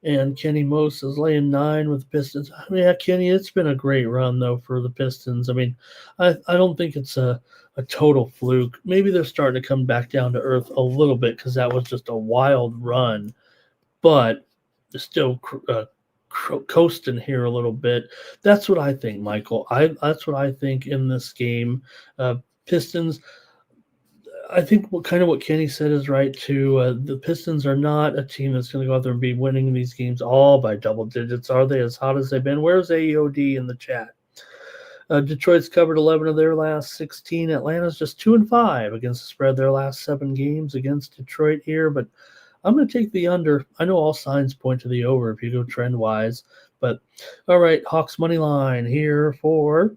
And Kenny Most is laying 9 with the Pistons. I mean, yeah, Kenny, it's been a great run, though, for the Pistons. I mean, I don't think it's a total fluke. Maybe they're starting to come back down to earth a little bit because that was just a wild run. But they're still coasting here a little bit. That's what I think, Michael. That's what I think in this game. Pistons, I think what Kenny said is right too. The Pistons are not a team that's going to go out there and be winning these games all by double digits. Are they as hot as they've been? Where's AEOD in the chat? Detroit's covered 11 of their last 16. Atlanta's just 2-5 against the spread their last 7 games against Detroit here, but I'm going to take the under. I know all signs point to the over if you go trend wise, but all right, Hawks money line here for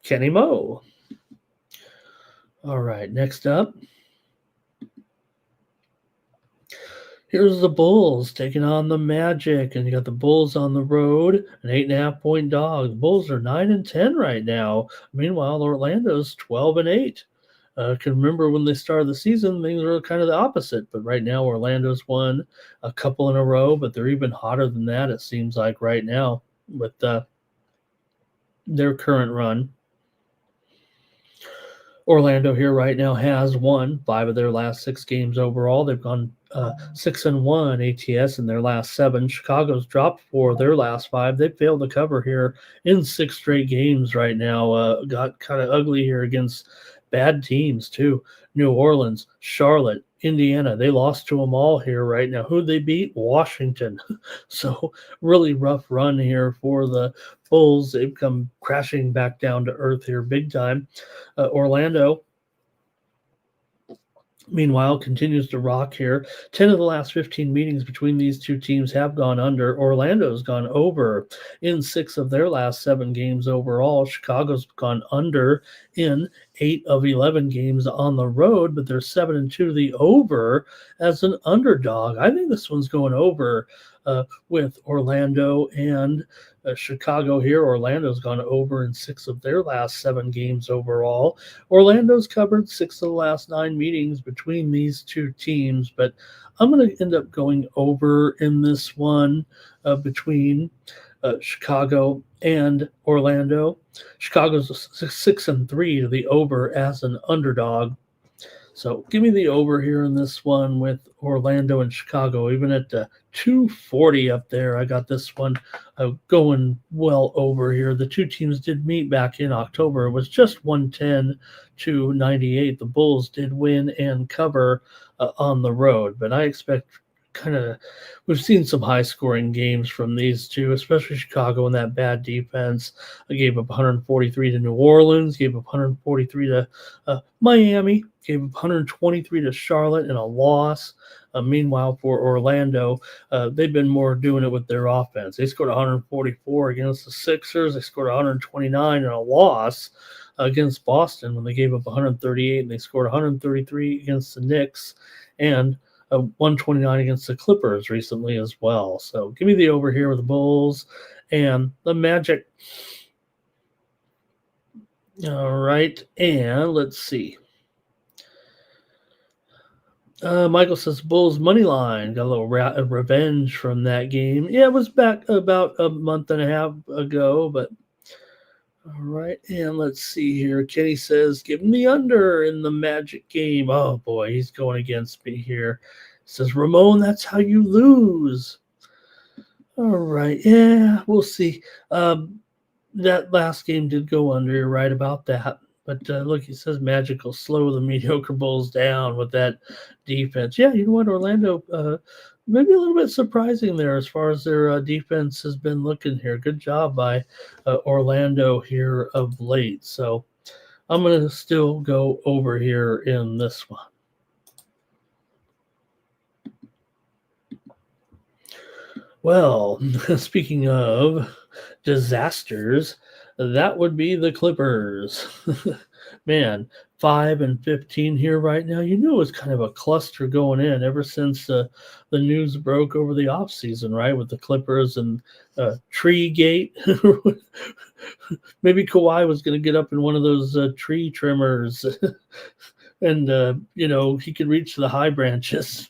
Kenny Moe. All right, next up, here's the Bulls taking on the Magic, and you got the Bulls on the road, an 8.5-point dog. The Bulls are 9-10 right now. Meanwhile, Orlando's 12-8. Can remember when they started the season, things were kind of the opposite. But right now, Orlando's won a couple in a row, but they're even hotter than that, it seems like right now with their current run. Orlando here right now has won 5 of their last 6 games overall. They've gone 6-1 ATS in their last 7. Chicago's dropped 4 of their last 5. They failed to cover here in 6 straight games right now. Got kind of ugly here against bad teams too. New Orleans, Charlotte, Indiana. They lost to them all here right now. Who'd they beat? Washington. So really rough run here for the Bulls. They've come crashing back down to earth here big time. Orlando, meanwhile, continues to rock here. 10 of the last 15 meetings between these two teams have gone under. Orlando's gone over in 6 of their last 7 games overall. Chicago's gone under in 8 of 11 games on the road, but they're 7-2 the over as an underdog. I think this one's going over with Orlando and Chicago here. Orlando's gone over in 6 of their last 7 games overall. Orlando's covered 6 of the last 9 meetings between these two teams, but I'm going to end up going over in this one between Chicago and Orlando. Chicago's 6-3 to the over as an underdog. So give me the over here in this one with Orlando and Chicago. Even at 240 up there, I got this one going well over here. The two teams did meet back in October. It was just 110-98. The Bulls did win and cover on the road, but I expect we've seen some high scoring games from these two, especially Chicago and that bad defense. I gave up 143 to New Orleans, gave up 143 to Miami, gave up 123 to Charlotte in a loss. Meanwhile, for Orlando, they've been more doing it with their offense. They scored 144 against the Sixers. They scored 129 in a loss against Boston when they gave up 138, and they scored 133 against the Knicks and 129 against the Clippers recently as well. So give me the over here with the Bulls and the Magic. All right, and let's see. Michael says Bulls money line. Got a little revenge from that game. Yeah, it was back about a month and a half ago, but all right, and let's see here. Kenny says, give him the under in the Magic game. Oh, boy, he's going against me here. He says, Ramon, that's how you lose. All right, yeah, we'll see. That last game did go under. You're right about that. But look, he says Magic will slow the mediocre Bulls down with that defense. Yeah, you know what, Orlando, maybe a little bit surprising there as far as their defense has been looking here. Good job by Orlando here of late. So I'm going to still go over here in this one. Well, speaking of disasters, that would be the Clippers. Man, 5-15 here right now. You know it's kind of a cluster going in ever since the news broke over the offseason, right? With the Clippers and Tree Gate. Maybe Kawhi was going to get up in one of those tree trimmers and, he could reach the high branches.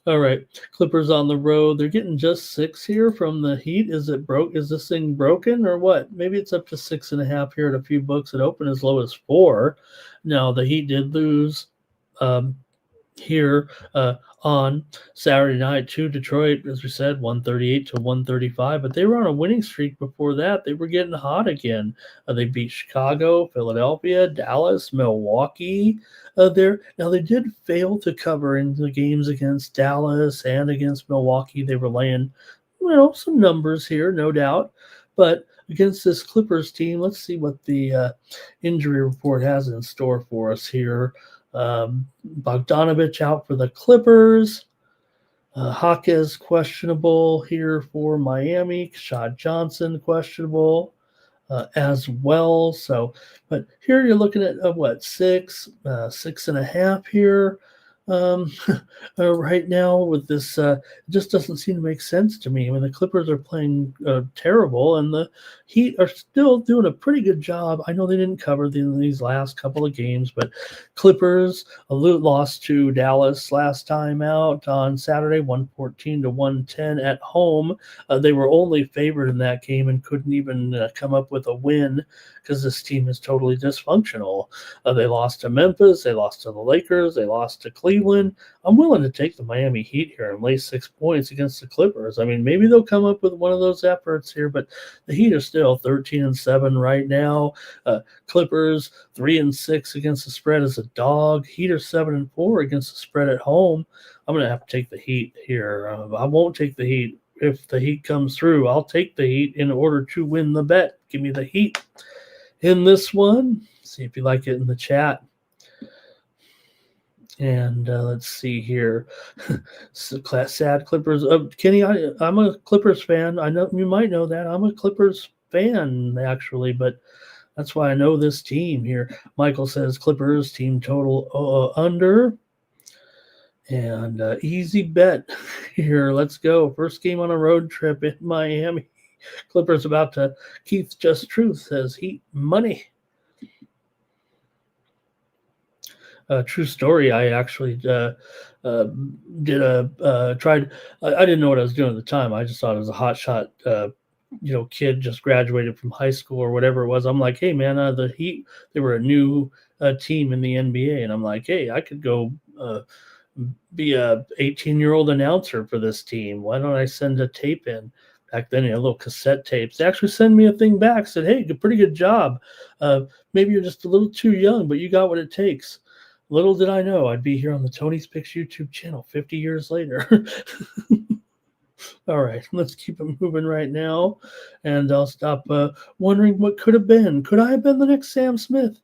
All right, Clippers on the road. They're getting just 6 here from the Heat. Is it broke? Is this thing broken or what? Maybe it's up to 6.5 here at a few books. It opened as low as 4. Now the Heat did lose here on Saturday night to Detroit, as we said, 138-135. But they were on a winning streak before that. They were getting hot again. They beat Chicago, Philadelphia, Dallas, Milwaukee. There now they did fail to cover in the games against Dallas and against Milwaukee. They were laying, some numbers here, no doubt. But against this Clippers team, let's see what the injury report has in store for us here. Bogdanovich out for the Clippers. Jaquez questionable here for Miami. Kashad Johnson questionable as well. So, but here you're looking at what, 6.5 here. Um, right now with this, it just doesn't seem to make sense to me. I mean, the Clippers are playing terrible, and the Heat are still doing a pretty good job. I know they didn't cover these last couple of games, but Clippers lost to Dallas last time out on Saturday, 114 to 110 at home. They were only favored in that game and couldn't even come up with a win because this team is totally dysfunctional. They lost to Memphis, they lost to the Lakers, they lost to Cleveland. I'm willing to take the Miami Heat here and lay 6 points against the Clippers. I mean, maybe they'll come up with one of those efforts here, but the Heat are still 13-7 right now. Clippers 3-6 against the spread as a dog. Heat are 7-4 against the spread at home. I'm going to have to take the Heat here. I won't take the Heat. If the Heat comes through, I'll take the Heat in order to win the bet. Give me the Heat in this one. See if you like it in the chat. And let's see here. Sad Clippers. Kenny, I'm a Clippers fan. I know you might know that. I'm a Clippers fan, actually, but that's why I know this team here. Michael says Clippers team total under. And easy bet here. Let's go. First game on a road trip in Miami. Clippers about to. Keith Just Truth says Heat money. True story. I actually tried. I didn't know what I was doing at the time. I just thought it was a hot shot, kid just graduated from high school or whatever it was. I'm like, hey man, the Heat. They were a new team in the NBA, and I'm like, hey, I could go be a 18-year-old announcer for this team. Why don't I send a tape in? Back then, little cassette tapes. They actually send me a thing back. Said, hey, pretty good job. Maybe you're just a little too young, but you got what it takes. Little did I know I'd be here on the Tony's Picks YouTube channel 50 years later. All right, let's keep it moving right now. And I'll stop wondering what could have been. Could I have been the next Sam Smith?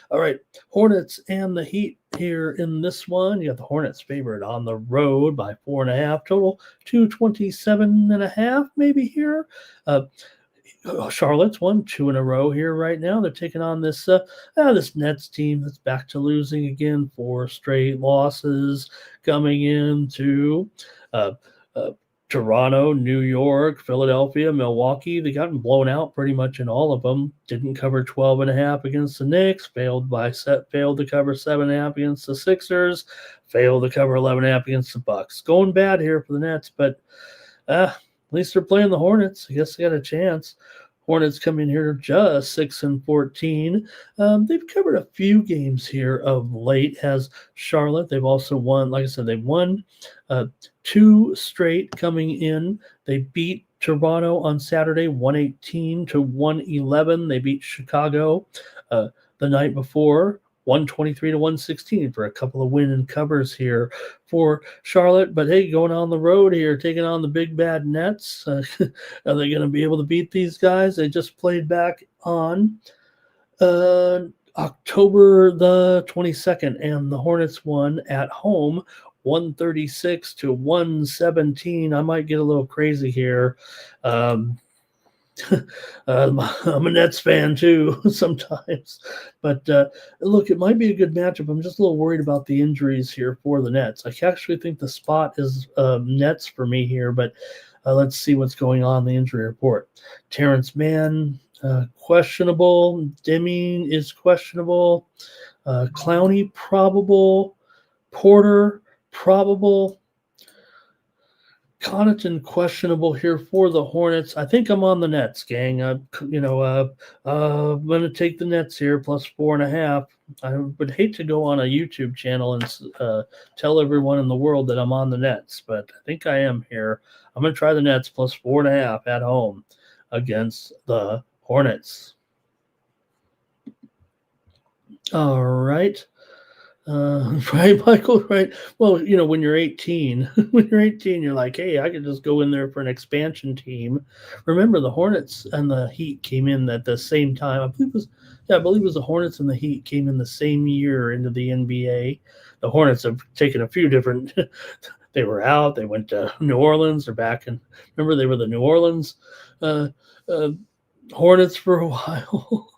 All right, Hornets and the Heat here in this one. You got the Hornets favored on the road by 4.5. Total 227.5 maybe here. Charlotte's won 2 in a row here right now. They're taking on this Nets team that's back to losing again. 4 straight losses coming into Toronto, New York, Philadelphia, Milwaukee. They gotten blown out pretty much in all of them. Didn't cover 12.5 against the Knicks. Failed to cover 7.5 against the Sixers. Failed to cover 11.5 against the Bucks. Going bad here for the Nets, but at least they're playing the Hornets. I guess they got a chance. Hornets come in here just 6-14. They've covered a few games here of late. Has Charlotte. They've also won. Like I said, they've won 2 straight coming in. They beat Toronto on Saturday, 118 to 111. They beat Chicago the night before, 123 to 116 for a couple of win and covers here for Charlotte. But hey, going on the road here, taking on the big bad Nets. Are they going to be able to beat these guys? They just played back on October the 22nd, and the Hornets won at home 136 to 117. I might get a little crazy here. I'm a Nets fan too sometimes, but look, it might be a good matchup. I'm just a little worried about the injuries here for the Nets. I actually think the spot is Nets for me here, but let's see what's going on in the injury report. Terrence Mann, questionable. Deming is questionable. Clowney, probable. Porter, probable. Connaughton questionable here for the Hornets. I think I'm on the Nets, gang. I'm going to take the Nets here plus 4.5. I would hate to go on a YouTube channel and tell everyone in the world that I'm on the Nets, but I think I am here. I'm going to try the Nets plus 4.5 at home against the Hornets. All right. Right, Michael, right. Well, when you're 18, when you're 18, you're like, hey, I could just go in there for an expansion team. Remember, the Hornets and the Heat came in at the same time. I believe it was the Hornets and the Heat came in the same year into the NBA. The Hornets have taken a few different. They were out. They went to New Orleans. They're back, and remember, they were the New Orleans uh, uh, Hornets for a while.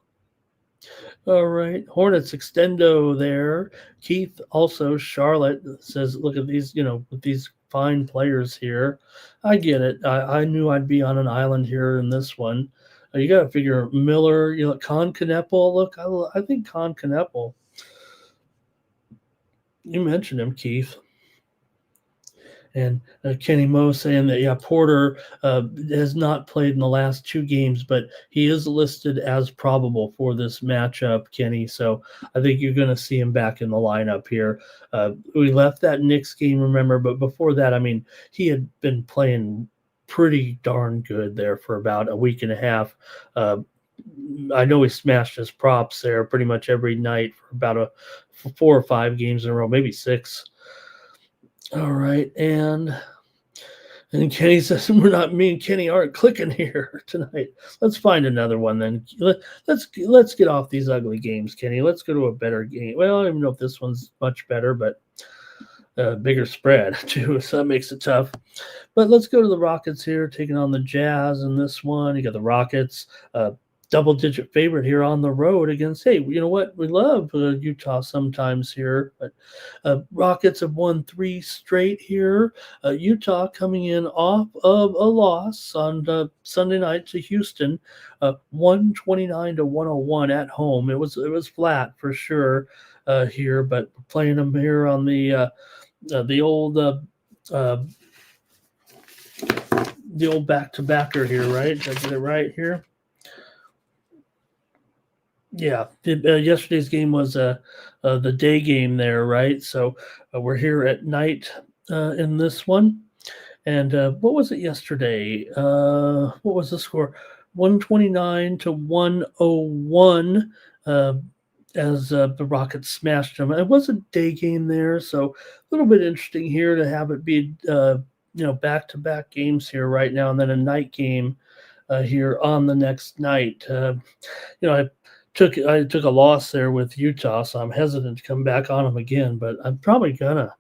All right. Hornets extendo there. Keith also, Charlotte says, look at these, with these fine players here. I get it. I knew I'd be on an island here in this one. You got to figure Miller, Con Kneppel. Look, I think Con Kneppel. You mentioned him, Keith. And Kenny Moe saying that, yeah, Porter has not played in the last two games, but he is listed as probable for this matchup, Kenny. So I think you're going to see him back in the lineup here. We left that Knicks game, remember, but before that, I mean, he had been playing pretty darn good there for about a week and a half. I know he smashed his props there pretty much every night for about 4 or 5 games in a row, maybe 6. All right, and Kenny says me and Kenny aren't clicking here tonight. Let's find another one then. Let's get off these ugly games, Kenny. Let's go to a better game. Well, I don't even know if this one's much better, but bigger spread too, so that makes it tough. But let's go to the Rockets here, taking on the Jazz in this one. You got the Rockets, double-digit favorite here on the road against. Hey, you know what? We love Utah sometimes here, but Rockets have won 3 straight here. Utah coming in off of a loss on Sunday night to Houston, 129-101 at home. It was flat for sure here, but playing them here on the old back-to-backer here, right? Did I get it right here? Yeah, yesterday's game was the day game there, right? So we're here at night in this one. And what was it yesterday? What was the score? 129-101 as the Rockets smashed them. It was a day game there, so a little bit interesting here to have it be back-to-back games here right now, and then a night game here on the next night. I took a loss there with Utah, so I'm hesitant to come back on them again, but I'm probably gonna.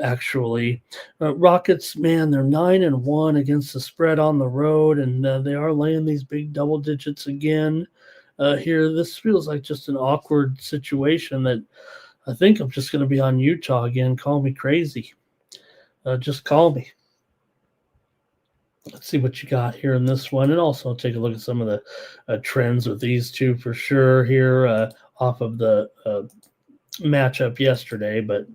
Actually, Rockets, man, they're 9-1 against the spread on the road, and they are laying these big double digits again here. This feels like just an awkward situation that I think I'm just going to be on Utah again. Call me crazy. Just call me. Let's see what you got here in this one, and also take a look at some of the trends with these two for sure here off of the matchup yesterday, but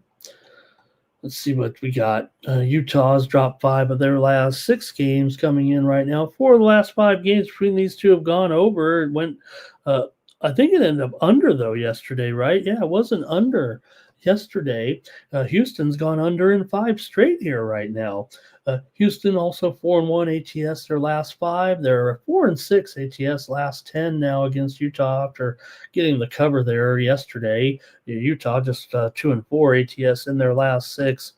let's see what we got. Utah's dropped 5 of their last 6 games coming in right now. 4 of the last 5 games between these two have gone over. It went, I think it ended up under, though, yesterday, right? Yeah, it wasn't under yesterday. Houston's gone under in 5 straight here right now. Houston also 4-1 ATS their last 5. They're 4-6 ATS last 10 now against Utah after getting the cover there yesterday. Utah just 2-4 ATS in their last 6.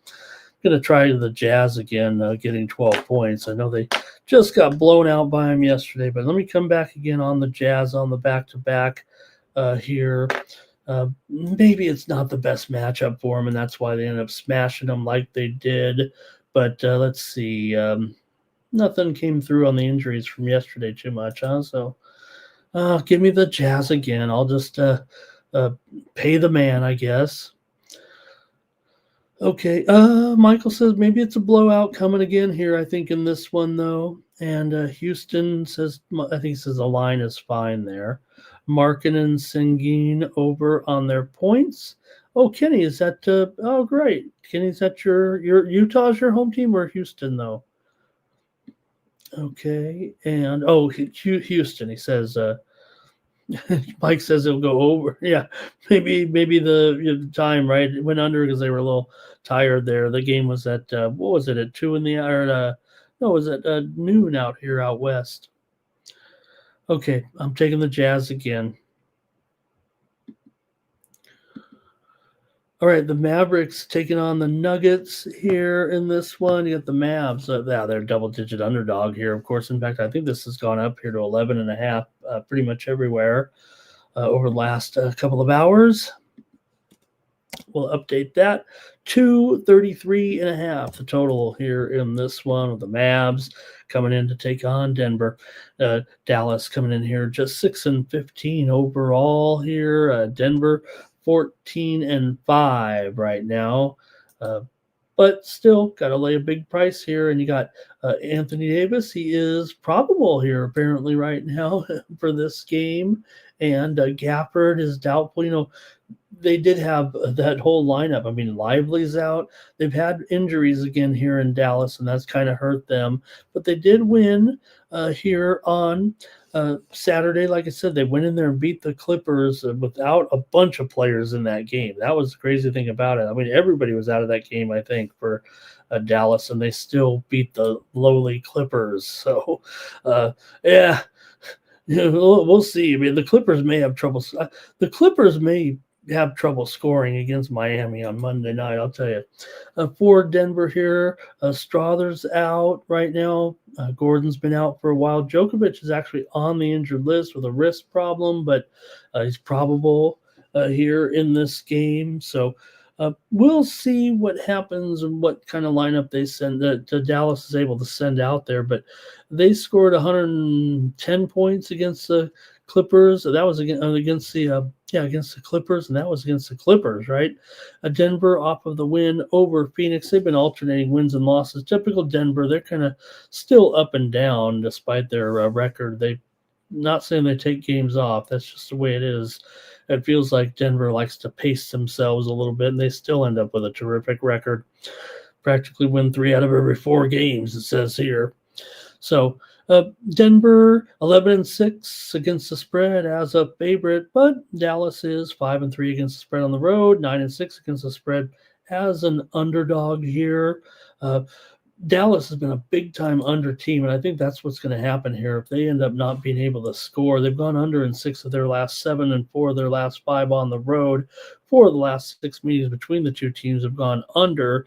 Going to try the Jazz again, getting 12 points. I know they just got blown out by them yesterday, but let me come back again on the Jazz on the back-to-back here. Maybe it's not the best matchup for them, and that's why they ended up smashing them like they did. But let's see. Nothing came through on the injuries from yesterday too much, huh? So give me the Jazz again. I'll just pay the man, I guess. Okay. Michael says maybe it's a blowout coming again here, I think, in this one, though. And Houston says, I think he says the line is fine there. Markin and Sengun over on their points. Oh, Kenny, is that oh great. Kenny, is that your Utah's your home team or Houston though? Okay. And Houston, he says Mike says it'll go over. Yeah. Maybe the time, right? It went under because they were a little tired there. The game was at what was it, at 2 in the or no, it was at noon out here out west. Okay, I'm taking the Jazz again. All right, the Mavericks taking on the Nuggets here in this one. You got the Mavs. Yeah, they're double-digit underdog here, of course. In fact, I think this has gone up here to 11.5 pretty much everywhere over the last couple of hours. We'll update that to 33.5, the total here in this one with the Mavs coming in to take on Denver. Dallas coming in here just 6-15 overall here. Denver 14-5 right now. But still got to lay a big price here. And you got Anthony Davis. He is probable here apparently right now for this game. And Gafford is doubtful. They did have that whole lineup. I mean, Lively's out. They've had injuries again here in Dallas, and that's kind of hurt them. But they did win here on Saturday. Like I said, they went in there and beat the Clippers without a bunch of players in that game. That was the crazy thing about it. I mean, everybody was out of that game, I think, for Dallas, and they still beat the lowly Clippers. So, yeah. We'll see. I mean, the Clippers may have trouble. The Clippers may have trouble scoring against Miami on Monday night, I'll tell you. For Denver here, Strother's out right now. Gordon's been out for a while. Djokovic is actually on the injured list with a wrist problem, but he's probable here in this game. So we'll see what happens and what kind of lineup they send that Dallas is able to send out there. But they scored 110 points against the Clippers. That was against the Clippers, and that was against the Clippers, right? Denver off of the win over Phoenix. They've been alternating wins and losses. Typical Denver. They're kind of still up and down despite their record. They not saying they take games off. That's just the way it is. It feels like Denver likes to pace themselves a little bit, and they still end up with a terrific record. Practically win 3 out of every 4 games, it says here. So Denver 11-6 against the spread as a favorite, but Dallas is 5-3 against the spread on the road, 9-6 against the spread as an underdog here. Dallas has been a big-time under team, and I think that's what's going to happen here. If they end up not being able to score, they've gone under in 6 of their last 7 and 4 of their last 5 on the road. 4 of the last 6 meetings between the two teams have gone under.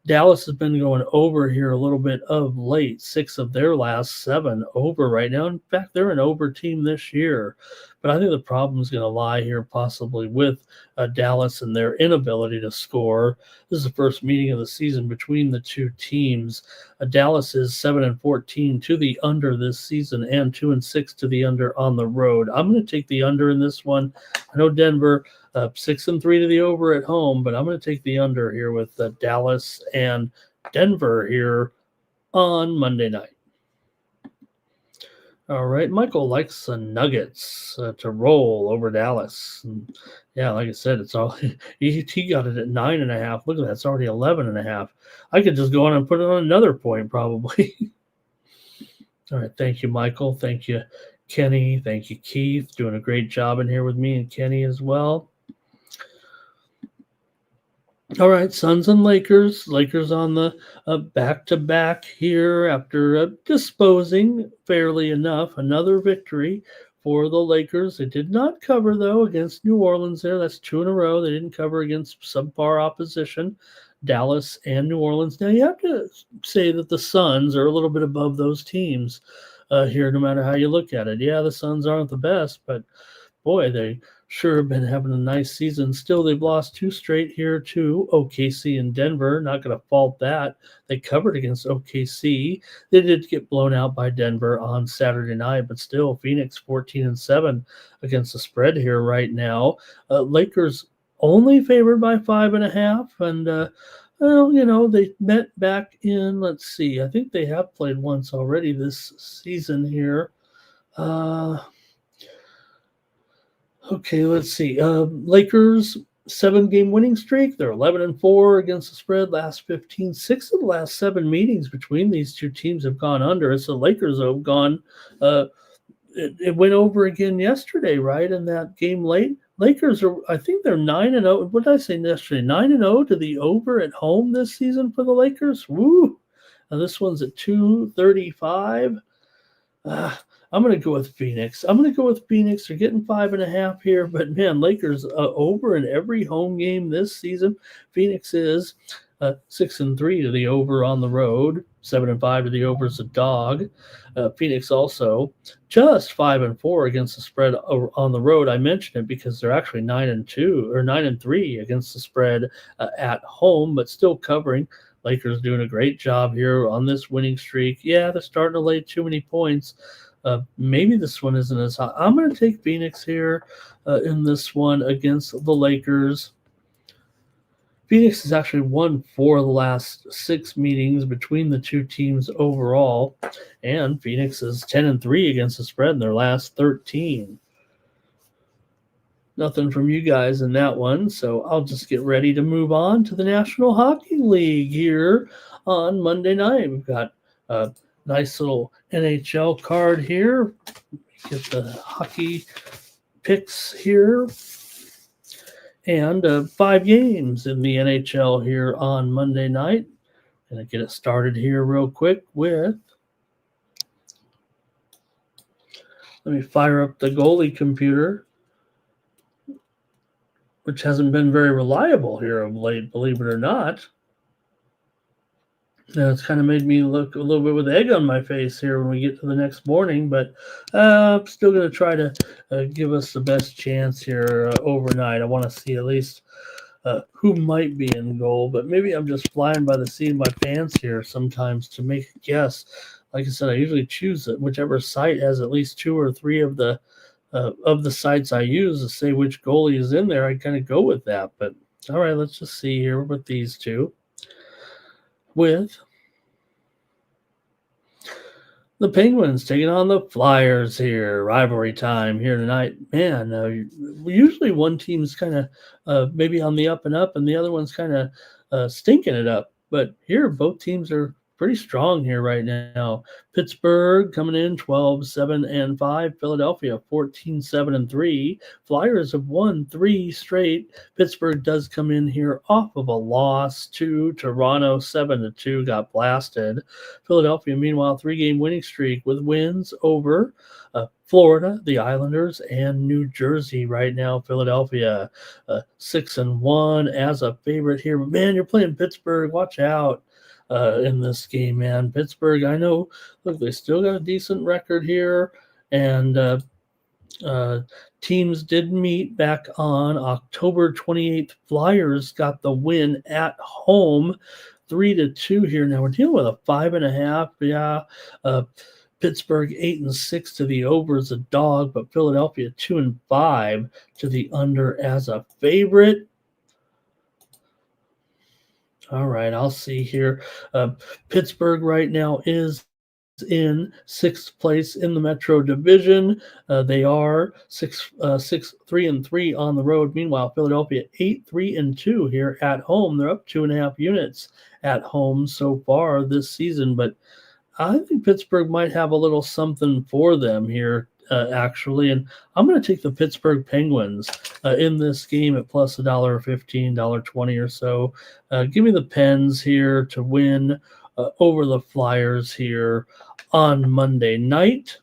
Dallas has been going over here a little bit of late. 6 of their last 7 over right now. In fact, they're an over team this year. But I think the problem is going to lie here possibly with Dallas and their inability to score. This is the first meeting of the season between the two teams. Dallas is 7-14 to the under this season and 2-6 to the under on the road. I'm going to take the under in this one. I know Denver 6-3 to the over at home, but I'm going to take the under here with Dallas and Denver here on Monday night. All right, Michael likes the Nuggets to roll over Dallas. And yeah, like I said, it's all he got it at 9.5. Look at that, it's already 11.5. I could just go on and put it on another point probably. All right, thank you, Michael. Thank you, Kenny. Thank you, Keith. Doing a great job in here with me and Kenny as well. All right, Suns and Lakers. Lakers on the back-to-back here after disposing fairly enough. Another victory for the Lakers. They did not cover, though, against New Orleans there. That's 2 in a row. They didn't cover against subpar opposition, Dallas and New Orleans. Now, you have to say that the Suns are a little bit above those teams here, no matter how you look at it. Yeah, the Suns aren't the best, but boy, they sure have been having a nice season. Still, they've lost 2 straight here to OKC and Denver. Not going to fault that. They covered against OKC. They did get blown out by Denver on Saturday night, but still, Phoenix 14-7 against the spread here right now. Lakers only favored by 5.5, and well, they met back in, let's see, I think they have played once already this season here. Okay, let's see. Lakers 7-game winning streak. They're 11-4 against the spread. Last 15, 6 of the last 7 meetings between these two teams have gone under. So Lakers have gone. It went over again yesterday, right? In that game late. Lakers are. I think they're 9-0. What did I say yesterday? 9-0 to the over at home this season for the Lakers. Woo! Now this one's at 235. I'm going to go with Phoenix. I'm going to go with Phoenix. They're getting 5.5 here, but man, Lakers over in every home game this season. Phoenix is 6-3 to the over on the road, 7-5 to the over as a dog. Phoenix also just 5-4 against the spread on the road. I mentioned it because they're actually 9-2 or 9-3 against the spread at home, but still covering. Lakers doing a great job here on this winning streak. Yeah, they're starting to lay too many points. Maybe this one isn't as high. I'm going to take Phoenix here in this one against the Lakers. Phoenix has actually won 4 of the last 6 meetings between the two teams overall, and Phoenix is 10-3 against the spread in their last 13. Nothing from you guys in that one, so I'll just get ready to move on to the National Hockey League here on Monday night. We've got a nice little NHL card here. Get the hockey picks here. And 5 games in the NHL here on Monday night. Gonna get it started here real quick with. Let me fire up the goalie computer, which hasn't been very reliable here of late, believe it or not. Now it's kind of made me look a little bit with egg on my face here when we get to the next morning, but I'm still going to try to give us the best chance here overnight. I want to see at least who might be in goal, but maybe I'm just flying by the seat of my pants here sometimes to make a guess. Like I said, I usually choose whichever site has at least 2 or 3 of the sites I use to say which goalie is in there. I kind of go with that. But all right, let's just see here with these two. With the Penguins taking on the Flyers here. Rivalry time here tonight. Man, usually one team's kind of maybe on the up and up, and the other one's kind of stinking it up. But here, both teams are pretty strong here right now. Pittsburgh coming in 12-7-5. Philadelphia 14-7-3. Flyers have won 3 straight. Pittsburgh does come in here off of a loss to Toronto 7-2. Got blasted. Philadelphia, meanwhile, 3-game winning streak with wins over Florida, the Islanders, and New Jersey right now. Philadelphia 6-1 as a favorite here. But man, you're playing Pittsburgh. Watch out. In this game, man. Pittsburgh, I know, look, they still got a decent record here, and teams did meet back on October 28th. Flyers got the win at home, 3-2 here. Now we're dealing with a 5.5. Yeah, Pittsburgh 8-6 to the over as a dog, but Philadelphia 2-5 to the under as a favorite. All right, I'll see here. Pittsburgh right now is in 6th place in the Metro Division. They are 3-3 on the road. Meanwhile, Philadelphia 8-3-2 here at home. They're up 2.5 units at home so far this season, but I think Pittsburgh might have a little something for them here. Actually, and I'm going to take the Pittsburgh Penguins in this game at plus $1.15, $1.20 or so. Give me the Pens here to win over the Flyers here on Monday night.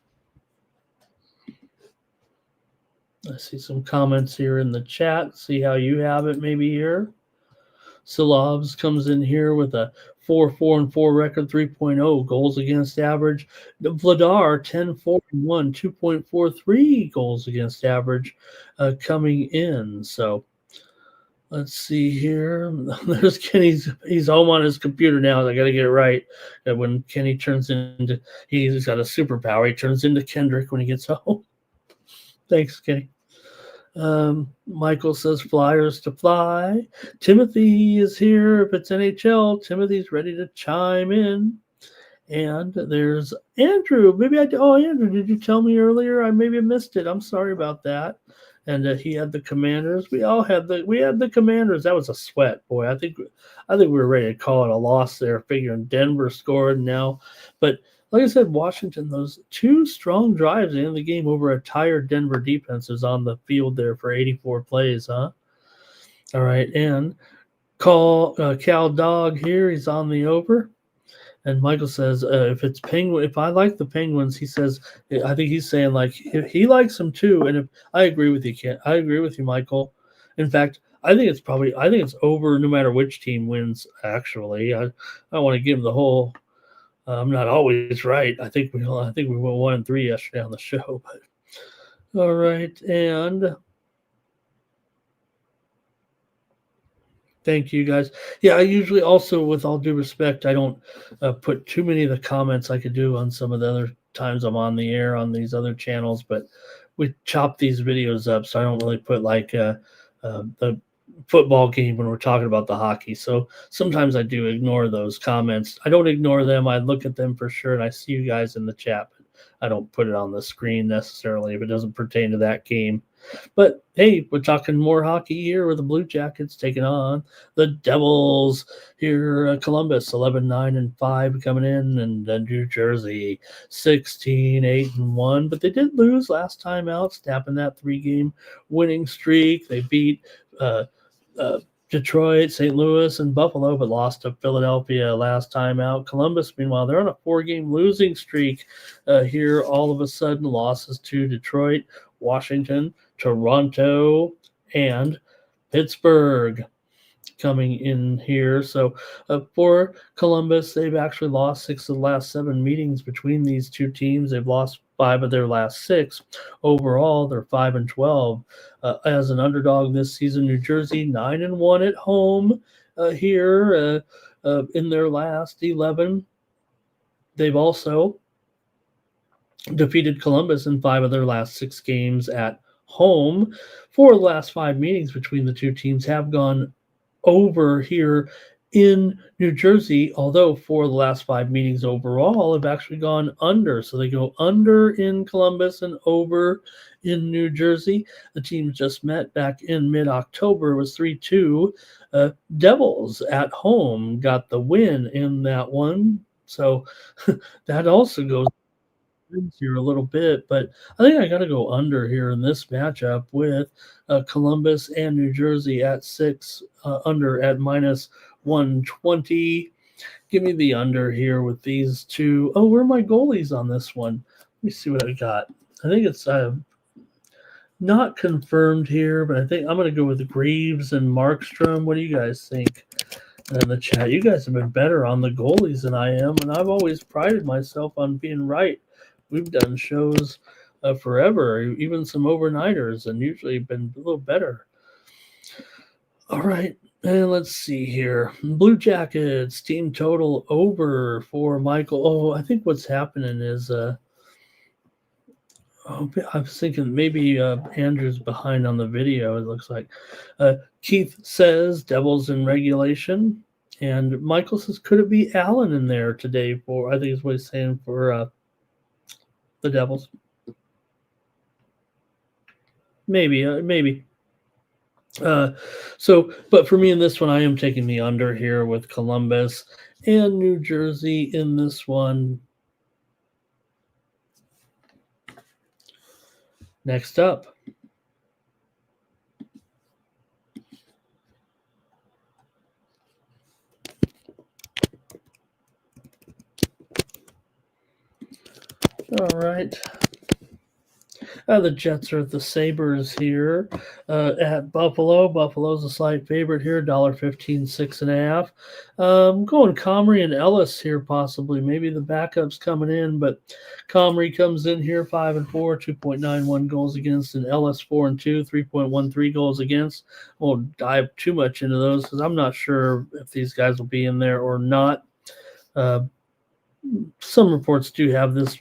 I see some comments here in the chat. See how you have it maybe here. Silovs comes in here with a 4-4-4 record, 3.0 goals against average. Vladar 10-4-1, 2.43 goals against average coming in. So let's see here. There's Kenny's. He's home on his computer now. I got to get it right. When Kenny turns into, he's got a superpower. He turns into Kendrick when he gets home. Thanks, Kenny. Michael says Flyers to fly. Timothy is here. If it's NHL, Timothy's ready to chime in. And there's Andrew. Andrew, did you tell me earlier? I maybe missed it. I'm sorry about that. And he had the Commanders. We had the Commanders. That was a sweat, boy. I think we were ready to call it a loss there, figuring Denver scored now. But like I said, Washington, those 2 strong drives in the game over a tired Denver defense is on the field there for 84 plays, huh? All right, and Cal Dog here. He's on the over. And Michael says, if it's Penguin, if I like the Penguins, he says, I think he's saying like he likes them too. And if I agree with you, Ken, I agree with you, Michael. In fact, I think it's over no matter which team wins. Actually, I don't want to give them the whole. I'm not always right. I think we went 1-3 yesterday on the show. But all right, and thank you guys. Yeah, I usually also, with all due respect, I don't put too many of the comments I could do on some of the other times I'm on the air on these other channels, but we chop these videos up, so I don't really put like the football game when we're talking about the hockey. So sometimes I do ignore those comments. I don't ignore them. I look at them for sure, and I see you guys in the chat, but I don't put it on the screen necessarily if it doesn't pertain to that game. But hey, we're talking more hockey here with the Blue Jackets taking on the Devils here. Columbus 11-9-5 coming in, and then New Jersey 16-8-1. But they did lose last time out, snapping that 3-game winning streak. They beat uh, uh, Detroit, St. Louis, and Buffalo, but lost to Philadelphia last time out. Columbus, meanwhile, they're on a 4-game losing streak here. All of a sudden, losses to Detroit, Washington, Toronto, and Pittsburgh coming in here. So for Columbus, they've actually lost 6 of the last 7 meetings between these two teams. They've lost 5 of their last 6. Overall, they're 5-12 as an underdog this season. New Jersey 9-1 at home here in their last 11. They've also defeated Columbus in 5 of their last 6 games at home. 4 of the last 5 meetings between the two teams have gone over here in New Jersey, although 4 of the last 5 meetings overall have actually gone under. So they go under in Columbus and over in New Jersey. The teams just met back in mid-October. It was 3-2. Devils at home got the win in that one. So that also goes here a little bit, but I think I got to go under here in this matchup with Columbus and New Jersey at 6, under at -120. Give me the under here with these two. Oh, where are my goalies on this one? Let me see what I got. I think it's not confirmed here, but I think I'm going to go with Greaves and Markstrom. What do you guys think? In the chat, you guys have been better on the goalies than I am, and I've always prided myself on being right. We've done shows forever, even some overnighters, and usually been a little better. All right, and let's see here. Blue Jackets team total over for Michael. Oh, I think what's happening is I was thinking maybe Andrew's behind on the video. It looks like Keith says Devils in regulation, and Michael says could it be Allen in there today for? I think is what he's saying for the Devils. Maybe, maybe. But for me in this one, I am taking the under here with Columbus and New Jersey in this one. Next up. All right. The Jets are at the Sabres here at Buffalo. Buffalo's a slight favorite here, $1.15, 6.5. Going Comrie and Ellis here possibly. Maybe the backup's coming in, but Comrie comes in here 5-4, 2.91 goals against, and Ellis 4-2, 3.13 goals against. I won't dive too much into those because I'm not sure if these guys will be in there or not. Some reports do have this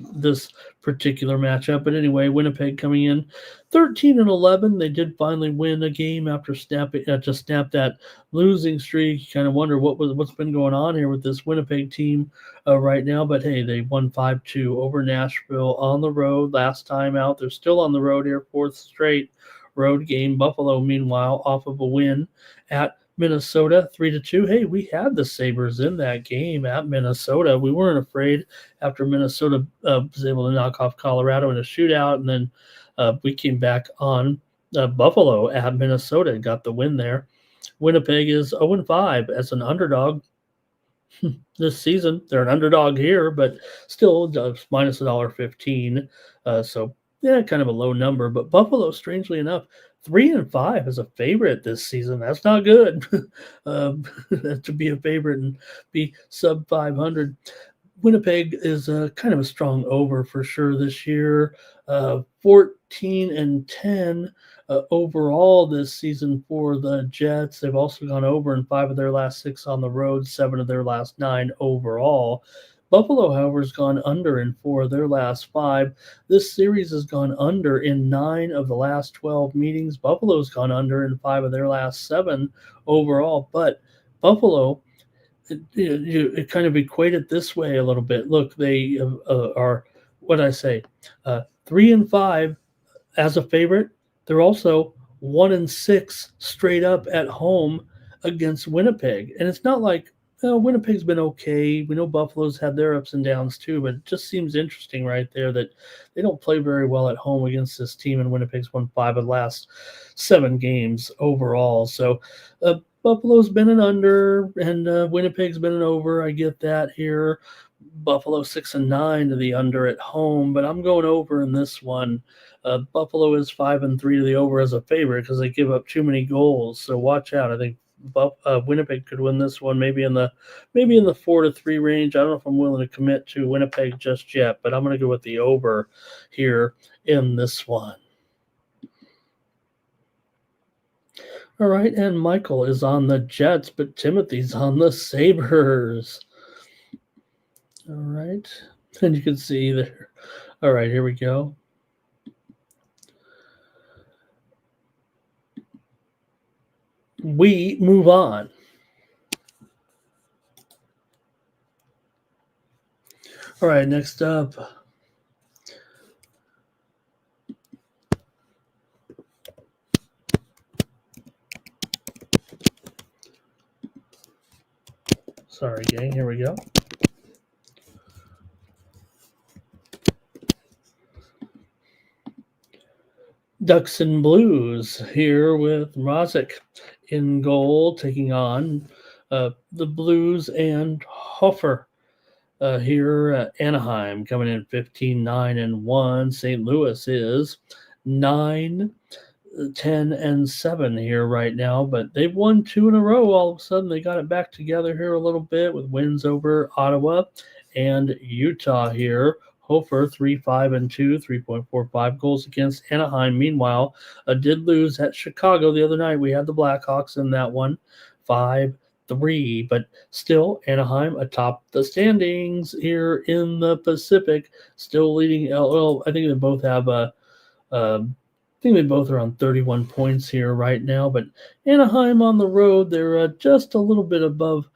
particular matchup, but anyway, Winnipeg coming in 13-11. They did finally win a game after snapping to snap that losing streak. You kind of wonder what's been going on here with this Winnipeg team right now. But hey, they won 5-2 over Nashville on the road last time out. They're still on the road here, 4th straight road game. Buffalo, meanwhile, off of a win at Minnesota 3-2. Hey, we had the Sabres in that game at Minnesota. We weren't afraid after Minnesota was able to knock off Colorado in a shootout, and then we came back on Buffalo at Minnesota and got the win there. Winnipeg is 0-5 as an underdog this season. They're an underdog here, but still minus $1.15. So yeah, kind of a low number. But Buffalo, strangely enough, 3-5 as a favorite this season. That's not good. To be a favorite and be sub 500. Winnipeg is kind of a strong over for sure this year. 14-10 overall this season for the Jets. They've also gone over in 5 of their last 6 on the road, 7 of their last 9 overall. Buffalo, however, has gone under in 4 of their last 5. This series has gone under in 9 of the last 12 meetings. Buffalo's gone under in 5 of their last 7 overall. But Buffalo, it kind of equate it this way a little bit. Look, they are, what did I say, 3-5 as a favorite. They're also 1-6 straight up at home against Winnipeg. And it's not like, Winnipeg's been okay. We know Buffalo's had their ups and downs too, but it just seems interesting right there that they don't play very well at home against this team, and Winnipeg's won 5 of the last 7 games overall. So Buffalo's been an under, and Winnipeg's been an over. I get that here. Buffalo 6-9 to the under at home, but I'm going over in this one. Buffalo is 5-3 to the over as a favorite because they give up too many goals. So watch out. I think Winnipeg could win this one, maybe in the 4-3 range. I don't know if I'm willing to commit to Winnipeg just yet, but I'm going to go with the over here in this one. All right, and Michael is on the Jets, but Timothy's on the Sabres. All right, and you can see there. All right, here we go. We move on. All right, next up. Sorry, gang, here we go. Ducks and Blues here with Mrazek in goal, taking on the Blues and Hofer. Here, Anaheim coming in 15-9-1. St. Louis is 9-10-7 here right now, but they've won 2 in a row. All of a sudden, they got it back together here a little bit with wins over Ottawa and Utah here. Hofer 3-5-2, 3.45 goals against. Anaheim, meanwhile, did lose at Chicago the other night. We had the Blackhawks in that one, 5-3, but still Anaheim atop the standings here in the Pacific, still leading. Well, I think they both have I think they both are on 31 points here right now, but Anaheim on the road, they're just a little bit above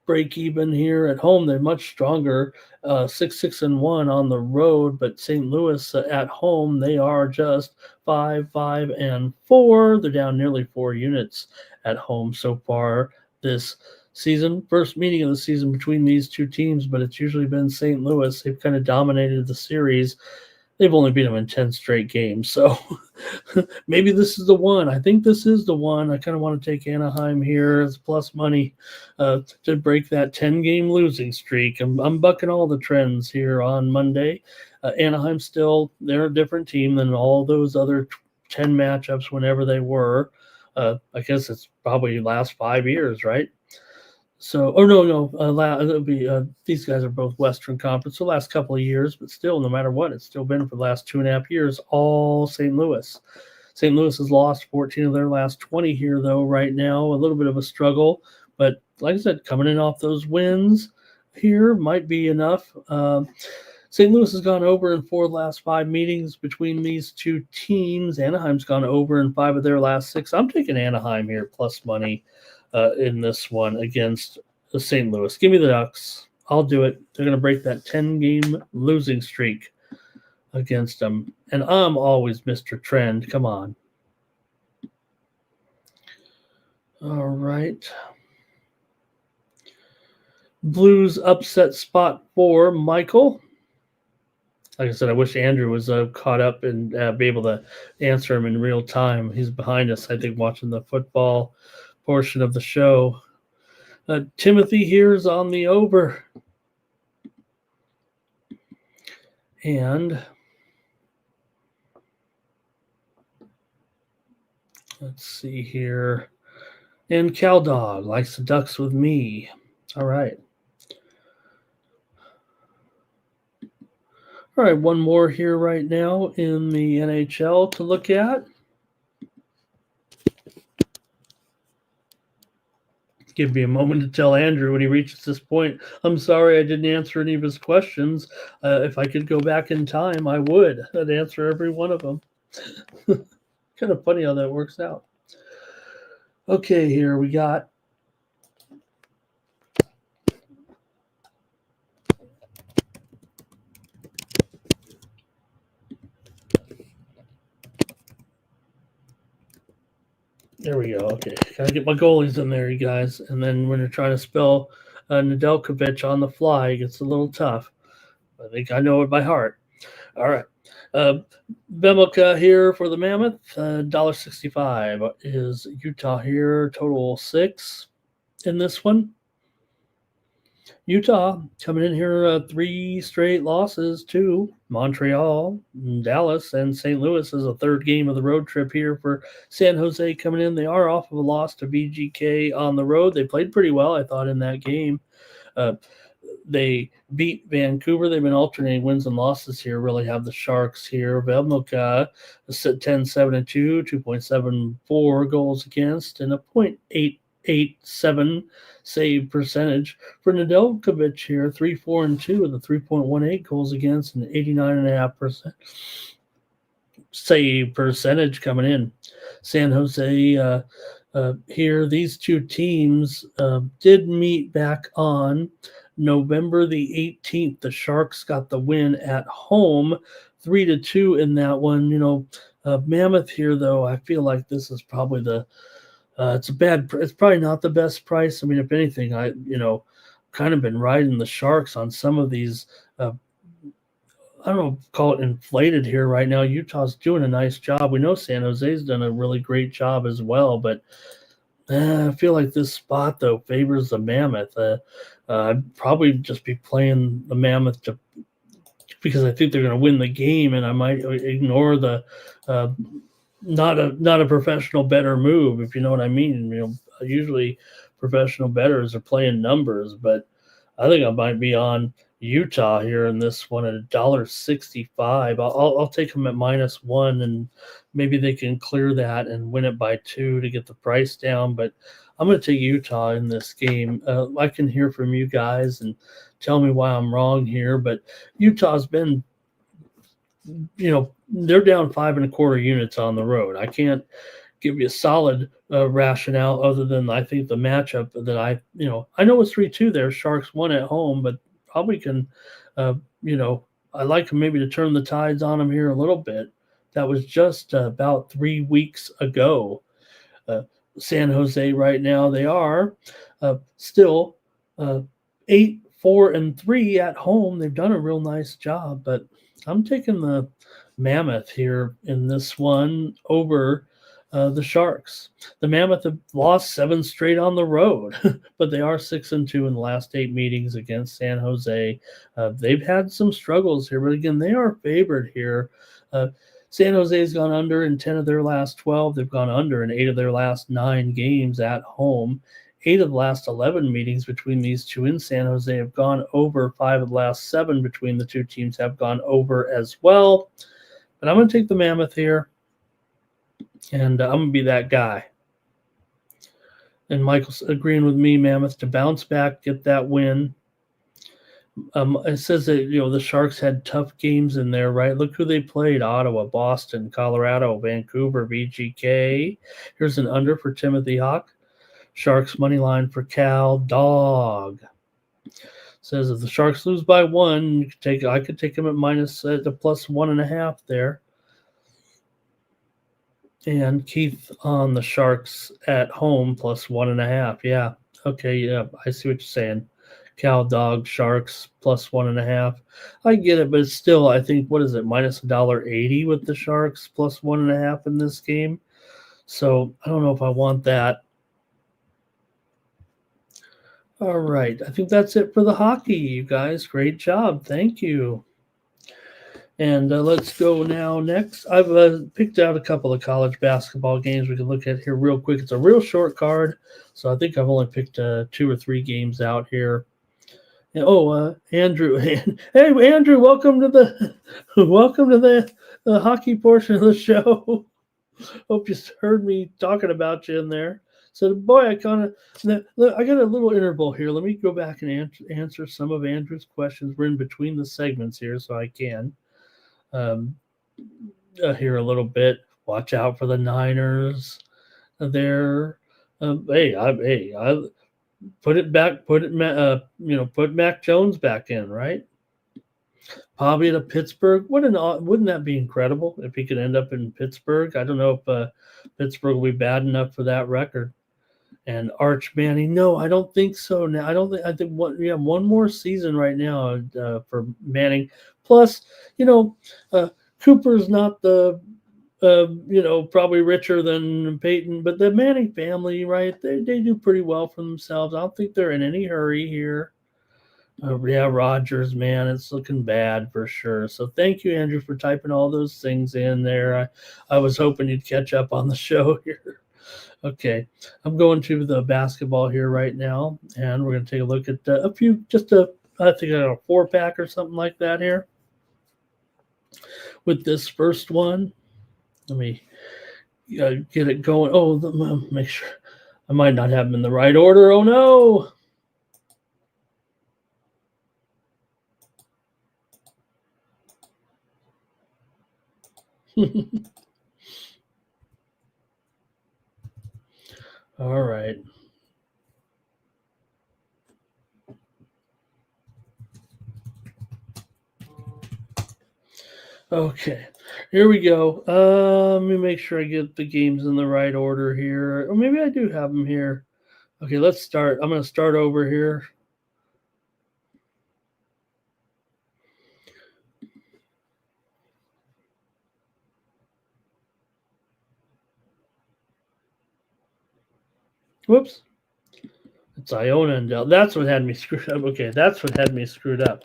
break even here. At home, they're much stronger, 6-6-1 on the road, but St. Louis at home, they are just 5-5-4. They're down nearly 4 units at home so far this season. First meeting of the season between these two teams, but it's usually been St. Louis. They've kind of dominated the series. They've only beat them in 10 straight games, so maybe this is the one. I think this is the one. I kind of want to take Anaheim here as plus money to break that 10-game losing streak. I'm bucking all the trends here on Monday. Anaheim still, they're a different team than all those other 10 matchups whenever they were. I guess it's probably last 5 years, right? So, it'll be these guys are both Western Conference the last couple of years, but still, no matter what, it's still been for the last 2.5 years, all St. Louis. St. Louis has lost 14 of their last 20 here, though, right now. A little bit of a struggle, but like I said, coming in off those wins here might be enough. St. Louis has gone over in 4 of the last 5 meetings between these two teams. Anaheim's gone over in 5 of their last 6. I'm taking Anaheim here plus money in this one against the St. Louis. Give me the Ducks. I'll do it. They're going to break that 10-game losing streak against them. And I'm always Mr. Trend. Come on. All right. Blues upset spot for Michael. Like I said, I wish Andrew was caught up and be able to answer him in real time. He's behind us, I think, watching the football portion of the show. Timothy here is on the over. And let's see here. And Cow Dog likes the Ducks with me. All right. All right, one more here right now in the NHL to look at. Give me a moment to tell Andrew when he reaches this point. I'm sorry I didn't answer any of his questions. If I could go back in time, I would. I'd answer every one of them. Kind of funny how that works out. Okay, here we got there we go. Okay, gotta get my goalies in there, you guys. And then when you're trying to spell Nedeljkovic on the fly, it gets a little tough. I think I know it by heart. All right. Bemilka here for the Mammoth. $1.65 is Utah here. Total 6 in this one. Utah coming in here 3 straight losses to Montreal, Dallas, and St. Louis is a third game of the road trip here for San Jose coming in. They are off of a loss to VGK on the road. They played pretty well, I thought, in that game. They beat Vancouver. They've been alternating wins and losses here. Really have the Sharks here. Velmuka 10-7-2, 2.74 goals against, and a .887 save percentage. For Nedeljkovic here, 3-4-2 with a 3.18 goals against and 89.5% save percentage coming in. San Jose here, these two teams did meet back on November the 18th. The Sharks got the win at home, 3-2 in that one. Mammoth here, though, I feel like this is probably it's probably not the best price. I mean, if anything, I kind of been riding the Sharks on some of these. I don't know, call it inflated here right now. Utah's doing a nice job. We know San Jose's done a really great job as well, but I feel like this spot, though, favors the Mammoth. I'd probably just be playing the Mammoth because I think they're going to win the game, and I might ignore the not a professional better move, if you know what I mean. Usually professional bettors are playing numbers, but I think I might be on Utah here in this one at $1.65. I'll take them at -1, and maybe they can clear that and win it by 2 to get the price down. But I'm going to take Utah in this game. I can hear from you guys and tell me why I'm wrong here, but Utah's been, they're down 5.25 units on the road. I can't give you a solid rationale other than I think the matchup that I know it's 3-2 there. Sharks won at home, but probably can, I like maybe to turn the tides on them here a little bit. That was just about 3 weeks ago. San Jose right now, they are still 8-4-3 at home. They've done a real nice job, but I'm taking the Mammoth here in this one over the Sharks. The Mammoth have lost 7 straight on the road, but they are 6-2 in the last 8 meetings against San Jose. They've had some struggles here, but again, they are favored here. San Jose has gone under in 10 of their last 12. They've gone under in 8 of their last 9 games at home. 8 of the last 11 meetings between these two in San Jose have gone over. 5 of the last 7 between the two teams have gone over as well. But I'm going to take the Mammoth here, and I'm going to be that guy. And Michael's agreeing with me, Mammoth to bounce back, get that win. It says that the Sharks had tough games in there, right? Look who they played: Ottawa, Boston, Colorado, Vancouver, VGK. Here's an under for Timothy Hawk. Sharks money line for Cal Dog. Says if the Sharks lose by 1, I could take them at the +1.5 there. And Keith on the Sharks at home +1.5. Yeah. Okay. Yeah. I see what you're saying. Cow Dog Sharks +1.5. I get it, but it's still, I think, what is it, -$1.80 with the Sharks +1.5 in this game. So I don't know if I want that. All right. I think that's it for the hockey, you guys. Great job. Thank you. And let's go now next. I've picked out a couple of college basketball games we can look at here real quick. It's a real short card, so I think I've only picked 2 or 3 games out here. And, Andrew, hey Andrew, welcome to the welcome to the hockey portion of the show. Hope you heard me talking about you in there. So, boy, I got a little interval here. Let me go back and answer some of Andrew's questions. We're in between the segments here, so I can um, here a little bit. Watch out for the Niners there. I put it back. Put Mac Jones back in, right? Probably to Pittsburgh. Wouldn't that be incredible if he could end up in Pittsburgh? I don't know if Pittsburgh will be bad enough for that record. And Arch Manning, no, I don't think so. Now I don't think I think one more season right now for Manning. Plus, you know, Cooper's not the probably richer than Peyton, but the Manning family, right? They do pretty well for themselves. I don't think they're in any hurry here. Rogers, man, it's looking bad for sure. So thank you, Andrew, for typing all those things in there. I was hoping you'd catch up on the show here. Okay, I'm going to the basketball here right now, and we're going to take a look at a few, I think I got a 4-pack or something like that here. With this first one, let me get it going. Oh, make sure I might not have them in the right order. Oh no! All right. Okay, here we go. Let me make sure I get the games in the right order here. Or maybe I do have them here. Okay, let's start. I'm going to start over here. Whoops. It's Iona and Delaware. That's what had me screwed up. Okay, that's what had me screwed up.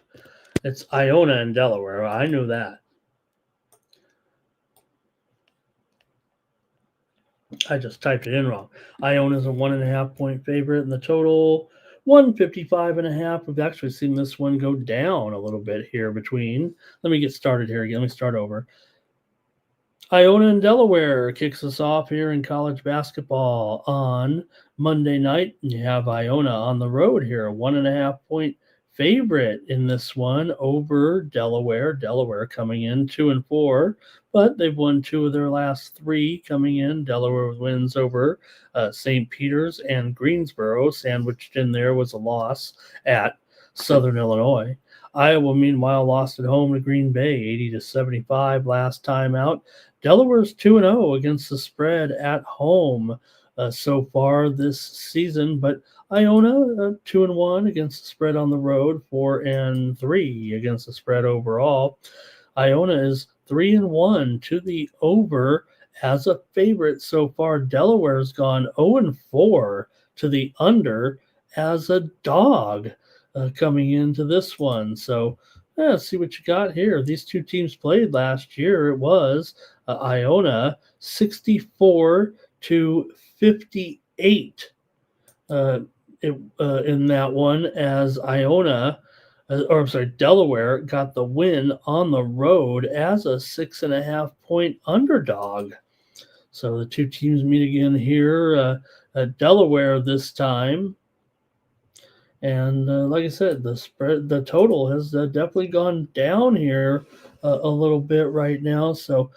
It's Iona and Delaware. I knew that. I just typed it in wrong. Iona's a 1.5 point favorite, and the total 155.5. We've actually seen this one go down a little bit here between. Let me get started here again. Let me start over. Iona and Delaware kicks us off here in college basketball on Monday night. You have Iona on the road here, a 1.5 point favorite in this one over Delaware. Delaware coming in 2-4, but they've won 2 of their last 3 coming in. Delaware wins over St. Peter's and Greensboro. Sandwiched in there was a loss at Southern Illinois. Iowa, meanwhile, lost at home to Green Bay, 80-75 last time out. Delaware's 2-0 against the spread at home so far this season, but Iona 2-1 against the spread on the road, 4-3 against the spread overall. Iona is 3-1 to the over as a favorite so far. Delaware's gone 0-4 to the under as a dog coming into this one. So let's see what you got here. These 2 teams played last year. It was Iona 64-58 in that one, as Delaware got the win on the road as a 6.5 point underdog. So the 2 teams meet again here. Delaware this time. And like I said, the total has definitely gone down here a little bit right now. So,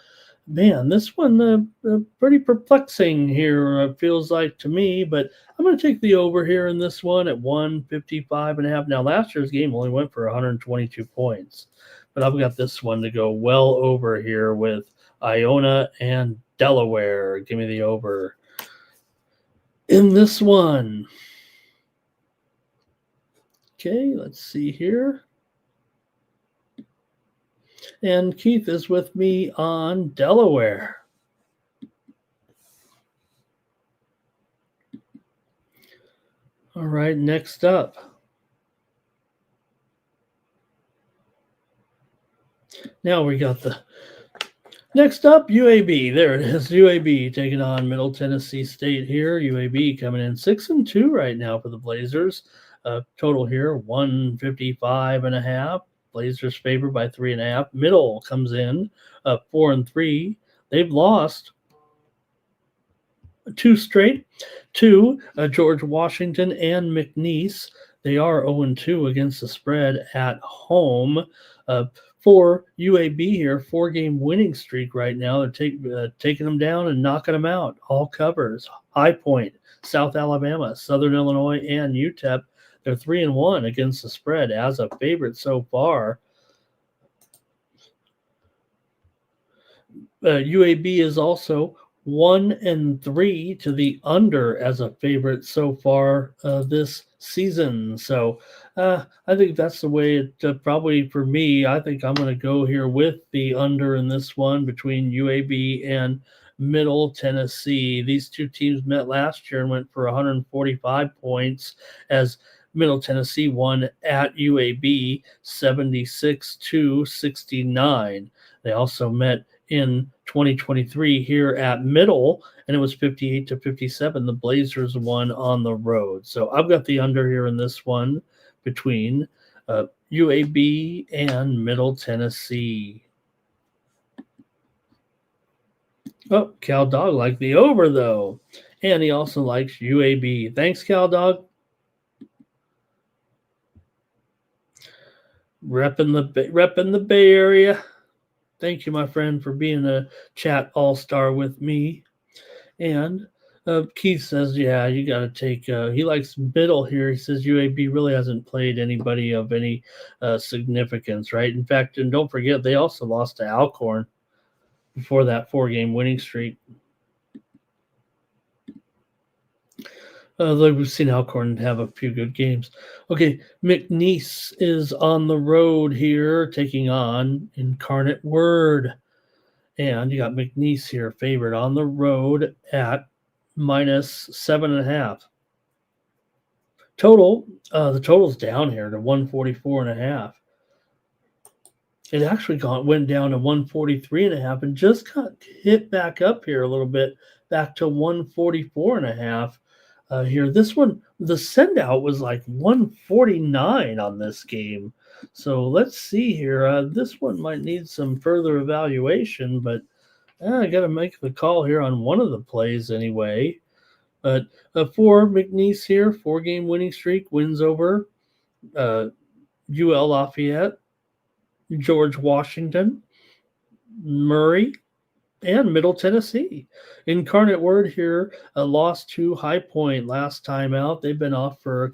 man, this one pretty perplexing here. Feels like to me, but I'm going to take the over here in this one at 155.5. Now, last year's game only went for 122 points, but I've got this one to go well over here with Iona and Delaware. Give me the over in this one. Okay, let's see here. And Keith is with me on Delaware. All right, next up. Now we got the next up, UAB. There it is. UAB taking on Middle Tennessee State here. UAB coming in 6-2 right now for the Blazers. Total here 155.5. Blazers favored by 3.5. Middle comes in 4-3. They've lost two straight to George Washington and McNeese. They are 0-2 against the spread at home. For UAB here, 4-game winning streak right now. They're taking them down and knocking them out. All covers. High Point, South Alabama, Southern Illinois, and UTEP. They're 3-1 against the spread as a favorite so far. UAB is also 1-3 to the under as a favorite so far this season. So I think that's the way it probably for me. I think I'm going to go here with the under in this one between UAB and Middle Tennessee. These two teams met last year and went for 145 points as Middle Tennessee won at UAB 76-69. They also met in 2023 here at Middle, and it was 58-57. The Blazers won on the road. So I've got the under here in this one between UAB and Middle Tennessee. Oh, Cal Dog liked the over, though. And he also likes UAB. Thanks, Cal Dog. Repping the Bay Area. Thank you, my friend, for being a chat all-star with me. And Keith says, yeah, you got to take he likes Middle here. He says UAB really hasn't played anybody of any significance, right? In fact, and don't forget, they also lost to Alcorn before that 4-game winning streak. We've seen Alcorn have a few good games. Okay, McNeese is on the road here, taking on Incarnate Word. And you got McNeese here, favored on the road at -7.5. Total, the total's down here to 144.5. It actually went down to 143.5 and just got hit back up here a little bit, back to 144.5. Here, this one, the sendout was like 149 on this game. So let's see here. This one might need some further evaluation, but I got to make the call here on one of the plays anyway. But for McNeese here, 4-game winning streak, wins over UL Lafayette, George Washington, Murray, and Middle Tennessee. Incarnate Word here lost to High Point last time out. They've been off for a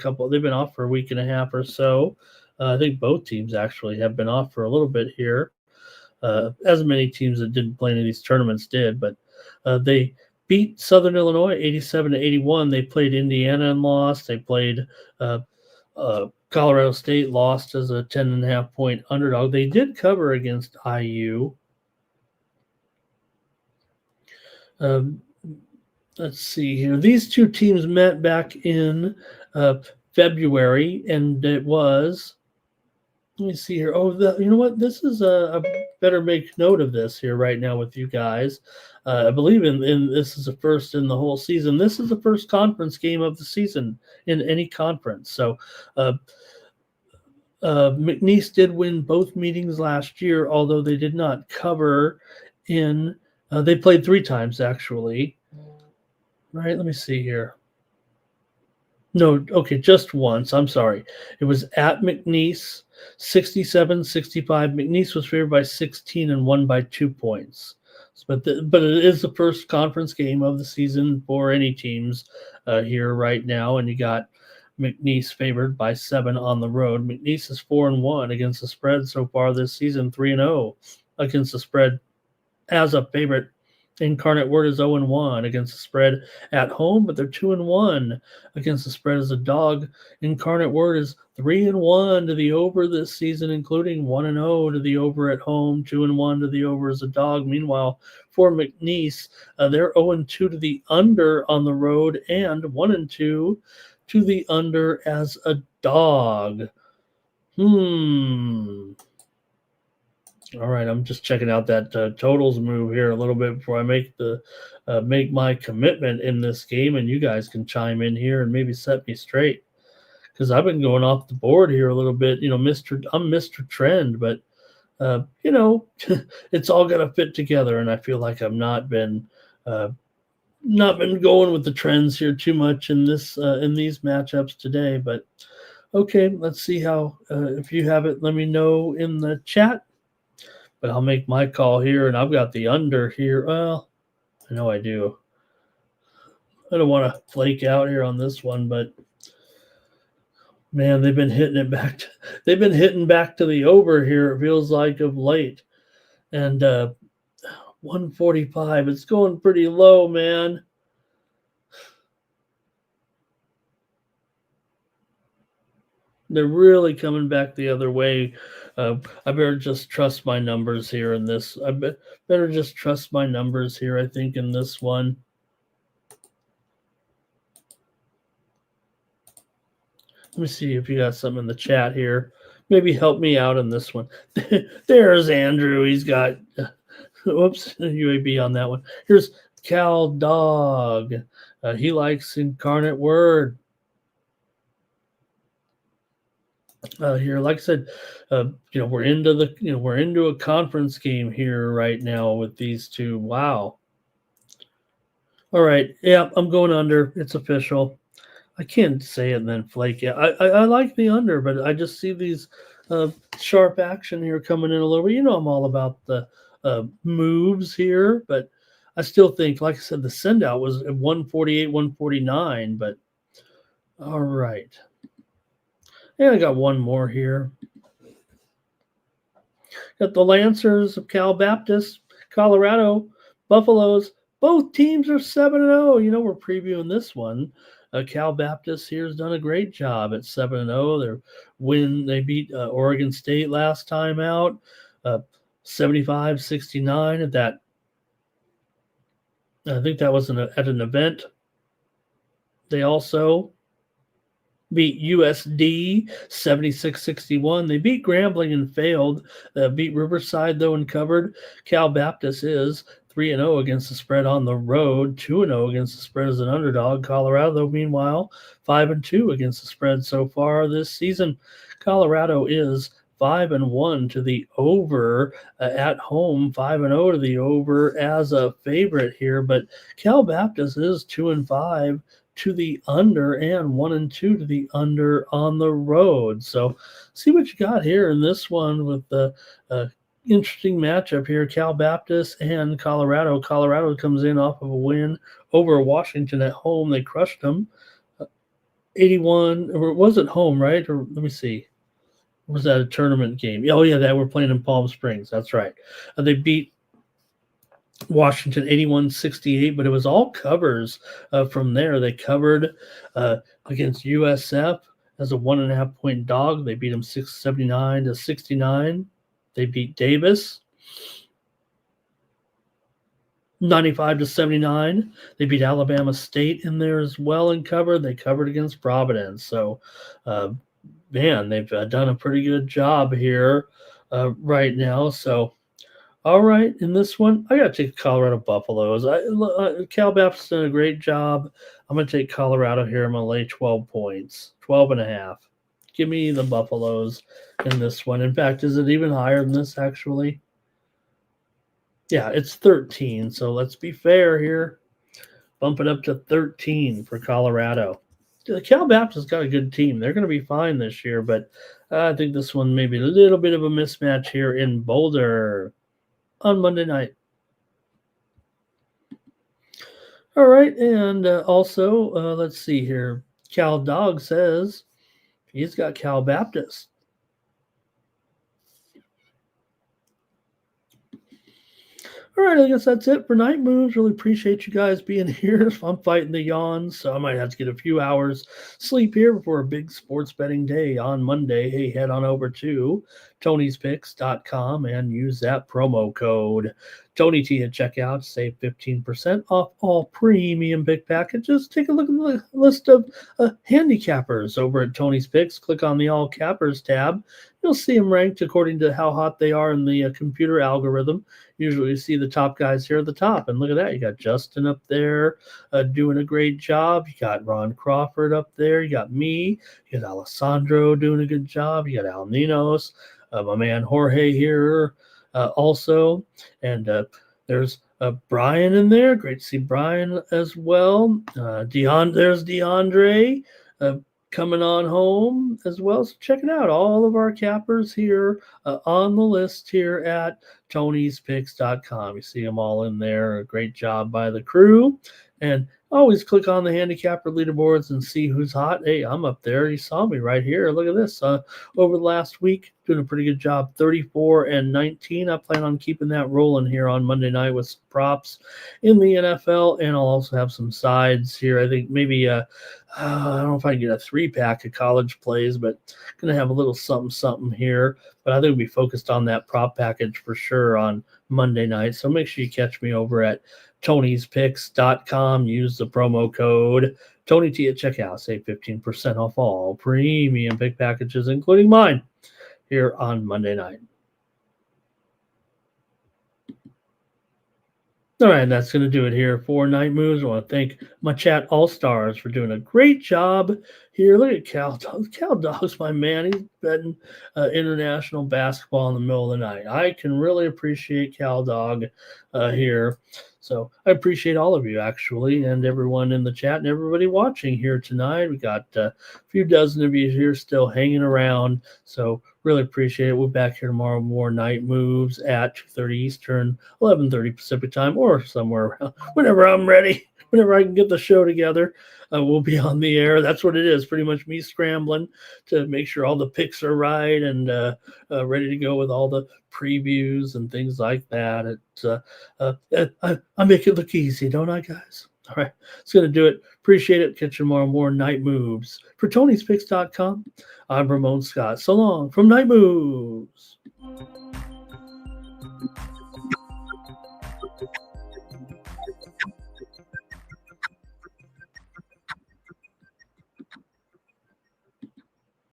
week and a half or so. I think both teams actually have been off for a little bit here. As many teams that didn't play any of these tournaments did, but they beat Southern Illinois 87-81. They played Indiana and lost. They played Colorado State, lost as a 10.5 point underdog. They did cover against IU. Let's see here. These two teams met back in February, and it was. Let me see here. Oh, you know what? This is I better make note of this here right now with you guys. I believe in this is the first in the whole season. This is the first conference game of the season in any conference. So McNeese did win both meetings last year, although they did not cover in. They played 3 times actually. Right? Let me see here. No, okay, just once. I'm sorry. It was at McNeese, 67-65. McNeese was favored by 16 and won by 2 points. But it is the first conference game of the season for any teams here right now, and you got McNeese favored by 7 on the road. McNeese is 4-1 against the spread so far this season, 3-0 against the spread as a favorite. Incarnate Word is 0-1 against the spread at home, but they're 2-1 against the spread as a dog. Incarnate Word is 3-1 to the over this season, including 1-0 to the over at home, 2-1 to the over as a dog. Meanwhile, for McNeese, they're 0-2 to the under on the road and 1-2 to the under as a dog. All right, I'm just checking out that totals move here a little bit before I make my commitment in this game, and you guys can chime in here and maybe set me straight because I've been going off the board here a little bit. I'm Mr. Trend, but it's all got to fit together, and I feel like I've not been going with the trends here too much in these matchups today. But okay, let's see how if you have it, let me know in the chat. But I'll make my call here, and I've got the under here. Well, I know I do. I don't want to flake out here on this one, but man, they've been hitting back to the over here, it feels like, of late. And 145, it's going pretty low, man. They're really coming back the other way. I better just trust my numbers here in this. Better just trust my numbers here, I think, in this one. Let me see if you got something in the chat here. Maybe help me out in this one. There's Andrew. He's got, whoops, UAB on that one. Here's Cal Dog. He likes Incarnate Word. Here, like I said, we're into a conference game here right now with these two. Wow. All right, yeah, I'm going under. It's official. I can't say it and then flake it. I like the under, but I just see these sharp action here coming in a little bit. I'm all about the moves here, but I still think, like I said, the send out was at 148, 149. But all right. And I got one more here. Got the Lancers of Cal Baptist, Colorado, Buffaloes. Both teams are 7-0. We're previewing this one. Cal Baptist here has done a great job at 7-0. They beat Oregon State last time out, 75-69 at that. I think that was at an event. They also beat USD 76-61. They beat Grambling and failed. Beat Riverside, though, and covered. Cal Baptist is 3-0 against the spread on the road, 2-0 against the spread as an underdog. Colorado, though, meanwhile, 5-2 against the spread so far this season. Colorado is 5-1 to the over at home, 5-0 to the over as a favorite here. But Cal Baptist is 2-5 to the under and 1-2 to the under on the road. So see what you got here in this one with the interesting matchup here. Cal Baptist and Colorado. Colorado comes in off of a win over Washington at home. They crushed them 81, or it was at home, right? Or let me see. Was that a tournament game? Oh, yeah, that we're playing in Palm Springs. That's right. They beat Washington 81-68, but it was all covers from there. They covered against USF as a 1.5 point dog. They beat them 79-69. They beat Davis 95-79. They beat Alabama State in there as well and covered. They covered against Providence. So, man, they've done a pretty good job here right now. So, all right, in this one, I got to take Colorado Buffaloes. Cal Baptist done a great job. I'm going to take Colorado here. I'm going to lay 12 points, 12.5. Give me the Buffaloes in this one. In fact, is it even higher than this, actually? Yeah, it's 13, so let's be fair here. Bump it up to 13 for Colorado. The Cal Baptist got a good team. They're going to be fine this year, but I think this one may be a little bit of a mismatch here in Boulder on Monday night. All right, and also, let's see here. Cal Dog says he's got Cal Baptist. All right, I guess that's it for Night Moves. Really appreciate you guys being here. I'm fighting the yawns, so I might have to get a few hours sleep here before a big sports betting day on Monday. Hey, head on over to Tony'sPicks.com and use that promo code Tony T at checkout. Save 15% off all premium pick packages. Take a look at the list of handicappers over at Tony's Picks. Click on the All Cappers tab. You'll see them ranked according to how hot they are in the computer algorithm. Usually you see the top guys here at the top. And look at that. You got Justin up there doing a great job. You got Ron Crawford up there. You got me. You got Alessandro doing a good job. You got Al Ninos. My man Jorge here also. And there's Brian in there. Great to see Brian as well. There's DeAndre coming on home as well. So check it out. All of our cappers here on the list here at Tony'sPicks.com. You see them all in there. A great job by the crew. And always click on the handicapper leaderboards and see who's hot. Hey, I'm up there. You saw me right here. Look at this. Over the last week, doing a pretty good job. 34-19. I plan on keeping that rolling here on Monday night with some props in the NFL. And I'll also have some sides here. I think maybe I don't know if I can get a 3-pack of college plays, but going to have a little something here. But I think we'll be focused on that prop package for sure on Monday night. So make sure you catch me over at Tony'sPicks.com. Use the promo code Tony T at checkout. Save 15% off all premium pick packages, including mine, here on Monday night. All right, that's going to do it here for Night Moves. I want to thank my chat all-stars for doing a great job here. Look at Cal Dog. Cal Dog's my man. He's betting international basketball in the middle of the night. I can really appreciate Cal Dog here. So I appreciate all of you, actually, and everyone in the chat and everybody watching here tonight. We got a few dozen of you here still hanging around. So really appreciate it. We'll be back here tomorrow. More Night Moves at 2:30 Eastern, 11:30 Pacific time, or somewhere around whenever I'm ready. Whenever I can get the show together, we'll be on the air. That's what it is. Pretty much me scrambling to make sure all the picks are right and ready to go with all the previews and things like that. I make it look easy, don't I, guys? All right. It's going to do it. Appreciate it. Catch you tomorrow. More Night Moves. For Tony'sPicks.com, I'm Ramon Scott. So long from Night Moves.